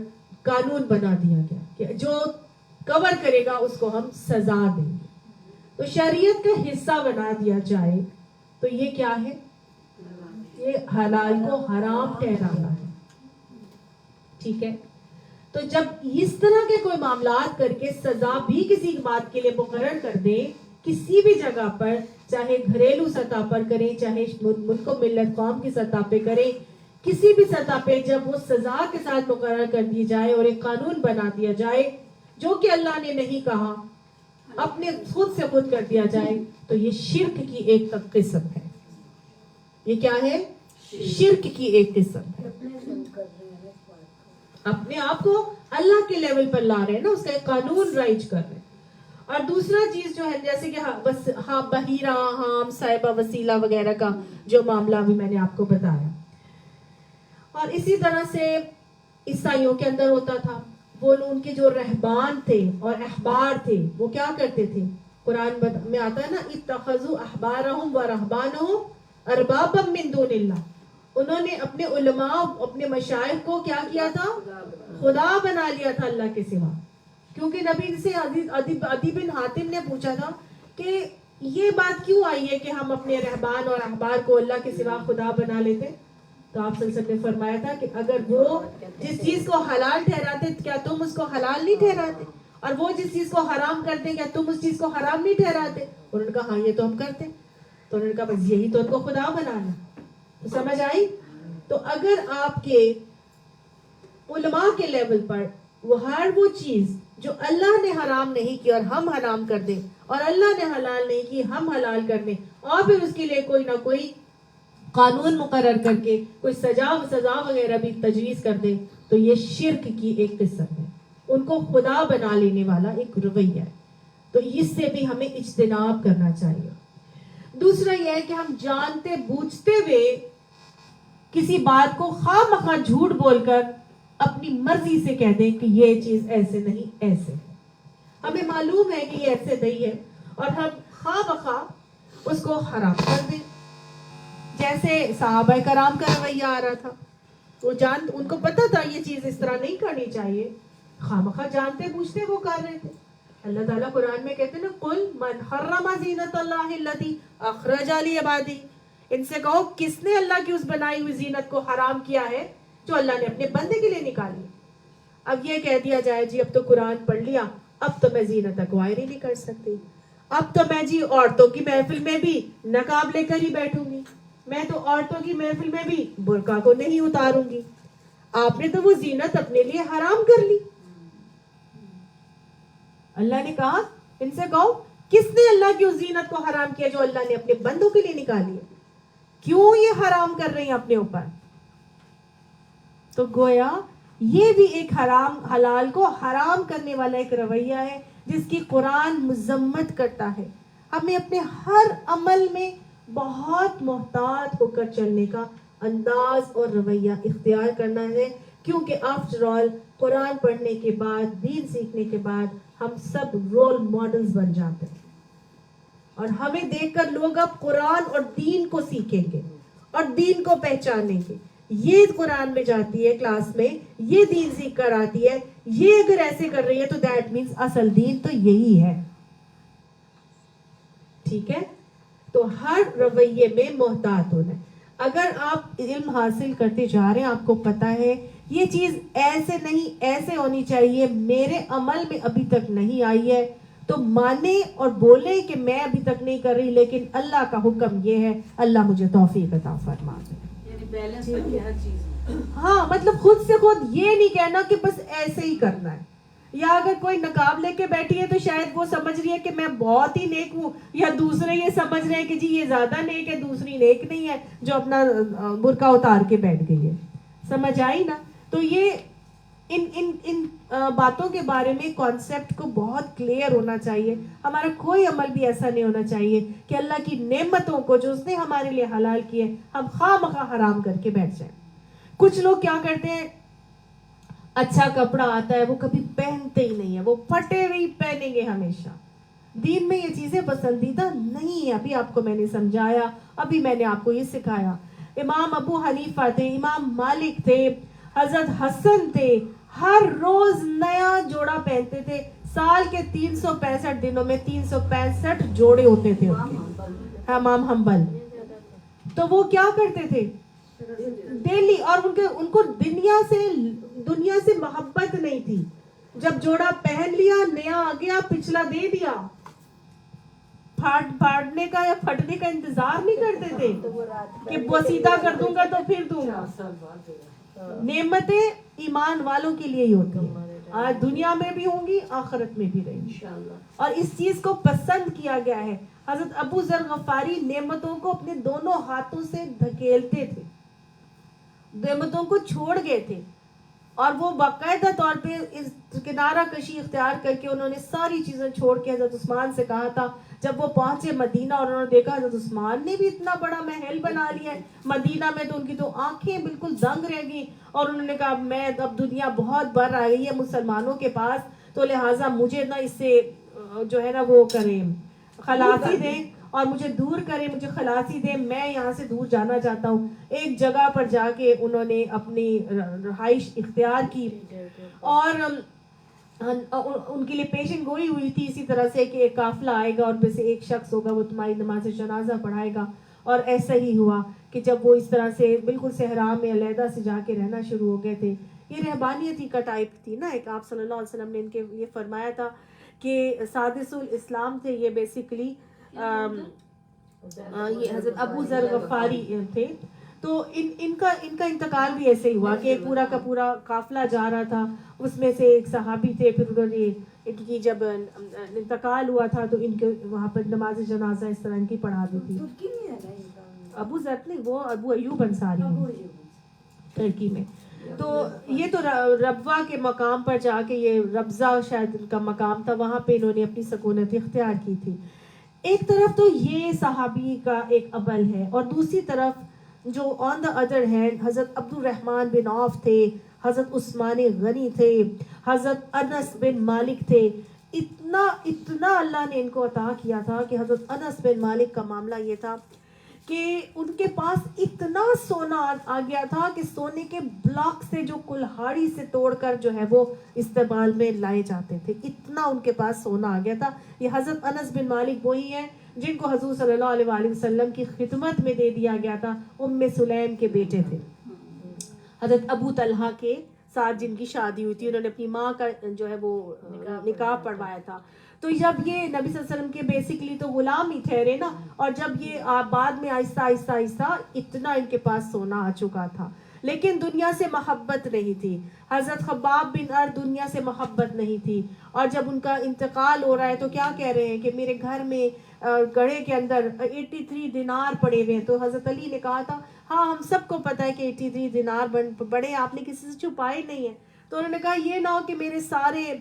قانون بنا دیا گیا کہ جو کور کرے گا اس کو ہم سزا دیں گے. تو شریعت کا حصہ بنا دیا جائے تو یہ کیا ہے؟ یہ حلال کو حرام ٹھہرانا ہے. ٹھیک ہے، تو جب اس طرح کے کوئی معاملات کر کے سزا بھی کسی بات کے لیے مقرر کر دیں کسی بھی جگہ پر، چاہے گھریلو سطح پر کریں چاہے ملک و ملت قوم کی سطح پہ کریں، کسی بھی سطح پہ جب وہ سزا کے ساتھ مقرر کر دی جائے اور ایک قانون بنا دیا جائے جو کہ اللہ نے نہیں کہا، اپنے خود سے خود کر دیا جائے، تو یہ شرک کی ایک قسم ہے. یہ کیا ہے؟ شرک کی ایک قسم ہے. اپنے آپ کو اللہ کے لیول پر لا رہے ہیں نا، اس کا ایک قانون رائج کر رہے ہیں. اور دوسرا چیز جو ہے جیسے کہ ہاں بحیرہ ہام صاحبہ وسیلہ وغیرہ کا جو معاملہ بھی میں نے آپ کو بتایا. اور اسی طرح سے عیسائیوں کے اندر ہوتا تھا، وہ ان کے جو رہبان تھے اور احبار تھے وہ کیا کرتے تھے؟ قرآن میں آتا ہے نا اتخذوا احبارہم ورہبانہم اربابا من دون اللہ. انہوں نے اپنے علماء اپنے مشائخ کو کیا کیا تھا؟ خدا بنا لیا تھا اللہ کے سوا. کیونکہ نبی سے عدی بن حاتم نے پوچھا تھا کہ یہ بات کیوں آئی ہے کہ ہم اپنے رہبان اور احبار کو اللہ کے سوا خدا بنا لیتے؟ تو آپ صلی اللہ علیہ وسلم نے فرمایا تھا کہ اگر وہ جس چیز کو حلال ٹھہراتے کیا تم اس کو حلال نہیں ٹھہراتے؟ اور وہ جس چیز کو حرام کرتے کیا تم اس چیز کو حرام نہیں ٹھہراتے؟ انہوں نے کہا ہاں یہ تو ہم کرتے. تو انہوں نے کہا بس یہی تو ان کو خدا بنانا. تو سمجھ آئی؟ تو اگر آپ کے علماء کے لیول پر ہر وہ چیز جو اللہ نے حرام نہیں کی اور ہم حرام کر دیں اور اللہ نے حلال نہیں کی ہم حلال کر دیں اور پھر اس کے لیے کوئی نہ کوئی قانون مقرر کر کے کوئی سزا وغیرہ بھی تجویز کر دے تو یہ شرک کی ایک قسم ہے. ان کو خدا بنا لینے والا ایک رویہ ہے. تو اس سے بھی ہمیں اجتناب کرنا چاہیے. دوسرا یہ ہے کہ ہم جانتے بوجھتے ہوئے کسی بات کو خواہ مخواہ جھوٹ بول کر اپنی مرضی سے کہہ دیں کہ یہ چیز ایسے نہیں ایسے ہے. ہمیں معلوم ہے کہ یہ ایسے نہیں ہے اور ہم خواہ مخواہ اس کو حرام کر دیں. جیسے صحابہ کرام کا رویہ آ رہا تھا، وہ ان کو پتا تھا یہ چیز اس طرح نہیں کرنی چاہیے، خامخواہ جانتے بوجھتے وہ کر رہے تھے. اللہ تعالیٰ قرآن میں کہتے ہیں نا قل من حرم زینت اللہ التی اخرج لعبادہ، ان سے کہو کس نے اللہ کی اس بنائی ہوئی زینت کو حرام کیا ہے جو اللہ نے اپنے بندے کے لیے نکالی. اب یہ کہہ دیا جائے جی اب تو قرآن پڑھ لیا اب تو میں زینت ایکوائر ہی نہیں کر سکتی، اب تو میں جی عورتوں کی محفل میں بھی نقاب لے کر ہی بیٹھوں گی، میں تو عورتوں کی محفل میں بھی برقع کو نہیں اتاروں گی. آپ نے تو وہ زینت اپنے لیے حرام کر لی. اللہ نے کہا ان سے کہو کس نے اللہ کی اس زینت کو حرام کیا جو اللہ نے اپنے بندوں کے لیے نکالی ہے؟ کیوں یہ حرام کر رہی ہیں اپنے اوپر؟ تو گویا یہ بھی ایک حرام حلال کو حرام کرنے والا ایک رویہ ہے جس کی قرآن مذمت کرتا ہے. ہمیں اپنے ہر عمل میں بہت محتاط ہو کر چلنے کا انداز اور رویہ اختیار کرنا ہے، کیونکہ آفٹر آل قرآن پڑھنے کے بعد دین سیکھنے کے بعد ہم سب رول ماڈلز بن جاتے ہیں اور ہمیں دیکھ کر لوگ اب قرآن اور دین کو سیکھیں گے اور دین کو پہچانیں گے. یہ قرآن میں جاتی ہے کلاس میں، یہ دین سیکھ کر آتی ہے، یہ اگر ایسے کر رہی ہے تو دیٹ مینس اصل دین تو یہی ہے. ٹھیک ہے، تو ہر رویے میں محتاط ہونا ہے. اگر آپ علم حاصل کرتے جا رہے ہیں، آپ کو پتا ہے یہ چیز ایسے نہیں ایسے ہونی چاہیے، میرے عمل میں ابھی تک نہیں آئی ہے تو مانے اور بولے کہ میں ابھی تک نہیں کر رہی، لیکن اللہ کا حکم یہ ہے، اللہ مجھے توفیق عطا فرما دے. یعنی بیلنس رکھے ہر چیز. ہاں مطلب خود سے خود یہ نہیں کہنا کہ بس ایسے ہی کرنا ہے. یا اگر کوئی نقاب لے کے بیٹھی ہے تو شاید وہ سمجھ رہی ہے کہ میں بہت ہی نیک ہوں، یا دوسرے یہ سمجھ رہے ہیں کہ جی یہ زیادہ نیک ہے، دوسری نیک نہیں ہے جو اپنا برقع اتار کے بیٹھ گئی ہے. سمجھ آئی نا؟ تو یہ ان باتوں کے بارے میں کانسیپٹ کو بہت کلیئر ہونا چاہیے. ہمارا کوئی عمل بھی ایسا نہیں ہونا چاہیے کہ اللہ کی نعمتوں کو جو اس نے ہمارے لیے حلال کی ہے ہم خواہ مخواہ حرام کر کے بیٹھ جائیں. کچھ لوگ کیا کرتے ہیں، اچھا کپڑا آتا ہے وہ کبھی پہنتے ہی نہیں ہے، وہ پھٹے ہوئے پہنیں گے ہمیشہ. دین میں یہ چیزیں پسندیدہ نہیں ہے. ابھی آپ کو میں نے سمجھایا، ابھی میں نے آپ کو یہ سکھایا. امام ابو حنیفہ تھے، امام مالک تھے، حضرت حسن تھے، ہر روز نیا جوڑا پہنتے تھے. سال کے 365 دنوں میں 365 جوڑے ہوتے تھے ان کے. امام حنبل تو وہ کیا کرتے تھے ڈیلی، اور ان کو دنیا سے محبت نہیں تھی. جب جوڑا پہن لیا نیا آ گیا، پچھلا دے دیا، پھاڑنے کا یا پھٹنے کا انتظار نہیں کرتے تھے کہ وہ سیدھا کر دوں گا تو پھر دوں گا. نعمتیں ایمان والوں کے لیے ہی ہوتی ہیں، آج دنیا میں بھی ہوں گی، آخرت میں بھی رہیں گی. اور اس چیز کو پسند کیا گیا ہے. حضرت ابو ذر غفاری نعمتوں کو اپنے دونوں ہاتھوں سے دھکیلتے تھے، نعمتوں کو چھوڑ گئے تھے، اور وہ باقاعدہ طور پہ اس کنارہ کشی اختیار کر کے انہوں نے ساری چیزیں چھوڑ کے حضرت عثمان سے کہا تھا. جب وہ پہنچے مدینہ اور انہوں نے دیکھا حضرت عثمان نے بھی اتنا بڑا محل بنا لیا ہے مدینہ میں، تو ان کی تو آنکھیں بالکل دنگ رہ گئی، اور انہوں نے کہا میں اب دنیا بہت بڑھ آ گئی ہے مسلمانوں کے پاس، تو لہٰذا مجھے نا اس سے جو ہے نا وہ کریں خلاصی دیں اور مجھے دور کریں، مجھے خلاصی دیں، میں یہاں سے دور جانا چاہتا ہوں. ایک جگہ پر جا کے انہوں نے اپنی رہائش اختیار کی، اور ان کے لیے پیشن گوئی ہوئی تھی اسی طرح سے کہ ایک قافلہ آئے گا اور میں سے ایک شخص ہوگا وہ تمہاری نماز جنازہ پڑھائے گا. اور ایسا ہی ہوا کہ جب وہ اس طرح سے بالکل صحرا میں علیحدہ سے جا کے رہنا شروع ہو گئے تھے. یہ رہبانیت ہی کا ٹائپ تھی نا. ایک آپ صلی اللہ علیہ وسلم نے ان کے یہ فرمایا تھا کہ سادس الاسلام تھے یہ بیسیکلی، یہ حضرت ابو ذر غفاری تھے. تو ان کا انتقال بھی ایسے ہی ہوا کہ ایک پورا کا پورا قافلہ جا رہا تھا، اس میں سے ایک صحابی تھے، پھر انہوں نے ان کی جب انتقال ہوا تھا تو ان کے وہاں پر نماز جنازہ اس طرح ان کی پڑھا دی تھی. ابو ذر نہیں، وہ ابو ایوب انصاری ہیں ترکی میں. تو یہ تو ربوہ کے مقام پر جا کے، یہ ربضہ شاید ان کا مقام تھا، وہاں پہ انہوں نے اپنی سکونت اختیار کی تھی. ایک طرف تو یہ صحابی کا ایک عمل ہے، اور دوسری طرف جو آن دا ادر ہینڈ حضرت عبد الرحمن بن عوف تھے، حضرت عثمان غنی تھے، حضرت انس بن مالک تھے. اتنا اللہ نے ان کو عطا کیا تھا کہ حضرت انس بن مالک کا معاملہ یہ تھا کہ ان کے پاس اتنا سونا آ گیا تھا کہ سونے کے بلاک سے جو کلہاڑی سے توڑ کر جو ہے وہ استعمال میں لائے جاتے تھے، اتنا ان کے پاس سونا آ گیا تھا. یہ حضرت انس بن مالک وہی ہیں جن کو حضور صلی اللہ علیہ وآلہ وسلم کی خدمت میں دے دیا گیا تھا. ام سلیم کے بیٹے تھے، حضرت ابو طلحہ کے ساتھ جن کی شادی ہوئی تھی، انہوں نے اپنی ماں کا جو ہے وہ نکاح پڑھوایا تھا. تو جب یہ نبی صلی اللہ علیہ وسلم کے بیسیکلی تو غلام ہی ٹھہرے نا، اور جب یہ بعد میں آہستہ آہستہ اتنا ان کے پاس سونا آ چکا تھا، لیکن دنیا سے محبت نہیں تھی. حضرت خباب بن ارد دنیا سے محبت نہیں تھی، اور جب ان کا انتقال ہو رہا ہے تو کیا کہہ رہے ہیں کہ میرے گھر میں گڑھے کے اندر 83 دینار پڑے ہوئے ہیں. تو حضرت علی نے کہا تھا ہاں ہم سب کو پتا ہے کہ 83 دینار بڑے، آپ نے کسی سے چھپائے نہیں ہیں. تو انہوں نے کہا یہ نہ ہو کہ میرے سارے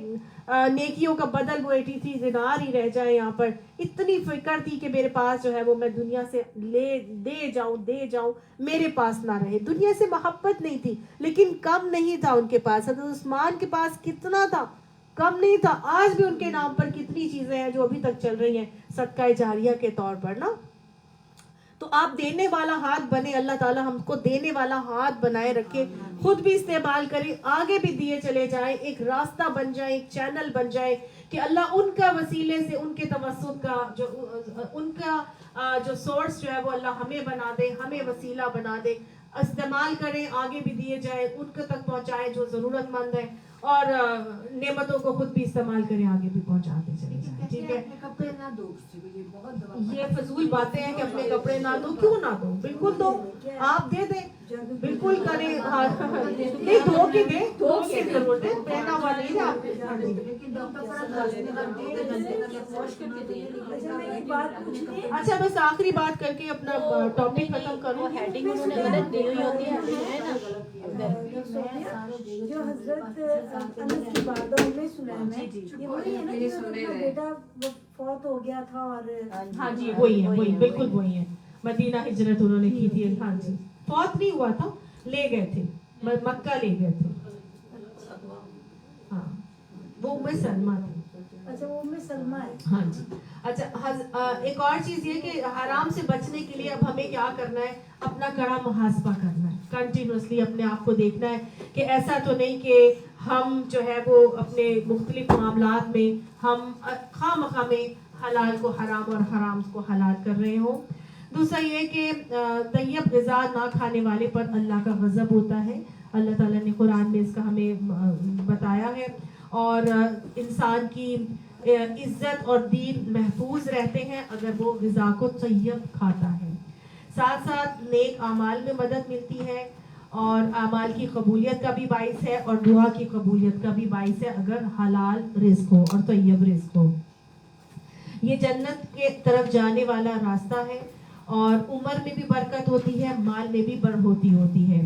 نیکیوں کا بدل وہ 83 دینار ہی رہ جائے یہاں پر. اتنی فکر تھی کہ میرے پاس جو ہے وہ میں دنیا سے دے جاؤں میرے پاس نہ رہے. دنیا سے محبت نہیں تھی، لیکن کم نہیں تھا ان کے پاس. حضرت عثمان کے پاس کتنا تھا، کم نہیں تھا. آج بھی ان کے نام پر کتنی چیزیں ہیں جو ابھی تک چل رہی ہیں صدقہ جاریہ کے طور پر نا. تو آپ دینے والا ہاتھ بنے, اللہ تعالیٰ ہم کو دینے والا ہاتھ بنائے رکھے, خود بھی استعمال کریں, آگے بھی دیے چلے جائیں, ایک راستہ بن جائے, ایک چینل بن جائے کہ اللہ ان کا وسیلے سے, ان کے توسط کا جو ان کا جو سورس جو ہے وہ اللہ ہمیں بنا دے, ہمیں وسیلہ بنا دے, استعمال کریں, آگے بھی دیے جائیں, ان کے تک پہنچائیں جو ضرورت مند ہے, اور نعمتوں کو خود بھی استعمال کریں, آگے بھی پہنچاتے چلے جائیں. ٹھیک ہے, کپڑے نہ دو, یہ بہت یہ فضول باتیں ہیں کہ اپنے کپڑے نہ دو, کیوں نہ دو, بالکل دو, آپ دے دیں, بالکل کریں, نہیں دھو کے دیں, دھو کے ضرور دیں, پہنا ہوا نہیں ہے آپ نے. اچھا بس آخری بات کر کے اپنا ٹاپک ختم کروں. ہیڈنگ انہوں نے غلط دی ہوئی ہوتی ہے نا, جو حضرت انس کی بات میں سنا ہے, یہ وہی ہے نا جو بیٹا فوت ہو گیا تھا, اور ہاں جی وہی ہے, وہی بالکل وہی ہے, مدینہ ہجرت انہوں نے کی تھی. ہاں جی, فوت نہیں ہوا تھا, لے گئے تھے, مکہ لے گئے تھے. ہاں وہ ام سلمہ تھی. اچھا وہ ام سلمہ ہے. ہاں جی. اچھا ایک اور چیز یہ کہ حرام سے بچنے کے لیے اب ہمیں کیا کرنا ہے, اپنا کڑا محاسبہ کرنا ہے, کنٹینیوسلی اپنے آپ کو دیکھنا ہے کہ ایسا تو نہیں کہ ہم جو ہے وہ اپنے مختلف معاملات میں ہم خواہ مخواہ میں حلال کو حرام اور حرام کو حلال کر رہے ہوں. دوسرا یہ کہ طیب غذا نہ کھانے والے پر اللہ کا غضب ہوتا ہے, اللہ تعالیٰ نے قرآن میں اس کا ہمیں بتایا ہے, اور انسان کی عزت اور دین محفوظ رہتے ہیں اگر وہ غذا کو طیب کھاتا ہے. ساتھ ساتھ نیک اعمال میں مدد ملتی ہے, اور اعمال کی قبولیت کا بھی باعث ہے, اور دعا کی قبولیت کا بھی باعث ہے اگر حلال رزق ہو اور طیب رزق ہو. یہ جنت کے طرف جانے والا راستہ ہے, اور عمر میں بھی برکت ہوتی ہے, مال میں بھی بڑھوتی ہوتی ہے,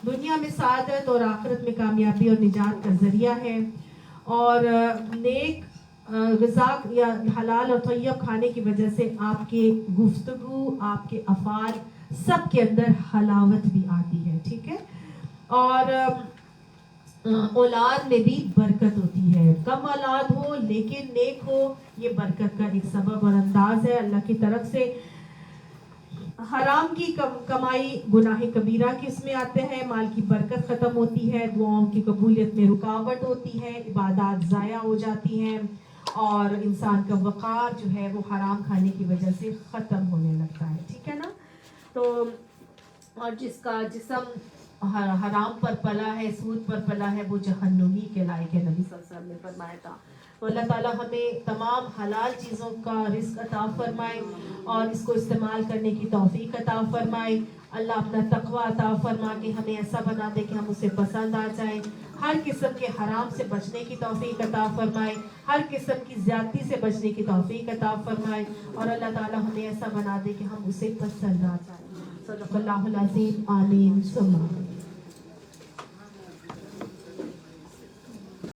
دنیا میں سعادت اور آخرت میں کامیابی اور نجات کا ذریعہ ہے. اور نیک غذا یا حلال اور طیب کھانے کی وجہ سے آپ کے گفتگو, آپ کے افعال سب کے اندر حلاوت بھی آتی ہے. ٹھیک ہے, اور اولاد میں بھی برکت ہوتی ہے, کم اولاد ہو لیکن نیک ہو, یہ برکت کا ایک سبب اور انداز ہے اللہ کی طرف سے. حرام کی کمائی گناہ کبیرہ کی اس میں آتے ہیں, مال کی برکت ختم ہوتی ہے, دعاؤں کی قبولیت میں رکاوٹ ہوتی ہے, عبادات ضائع ہو جاتی ہیں, اور انسان کا وقار جو ہے وہ حرام کھانے کی وجہ سے ختم ہونے لگتا ہے. ٹھیک ہے نا, تو اور جس کا جسم حرام پر پلا ہے, سود پر پلا ہے, وہ جہنمی کے لائق ہے, نبی صلی اللہ علیہ وسلم نے فرمایا تھا. تو اللہ تعالیٰ ہمیں تمام حلال چیزوں کا رزق عطا فرمائے اور اس کو استعمال کرنے کی توفیق عطا فرمائے. اللہ اپنا تقوی عطا فرما کے ہمیں ایسا بنا دے کہ ہم اسے پسند آ جائیں. ہر قسم کے حرام سے بچنے کی توفیق عطا فرمائے, ہر قسم کی زیادتی سے بچنے کی توفیق عطا فرمائے, اور اللہ تعالیٰ ہمیں ایسا بنا دے کہ ہم اسے پسند آ جائیں. صدق اللہ العظیم. آمین ثم آمین.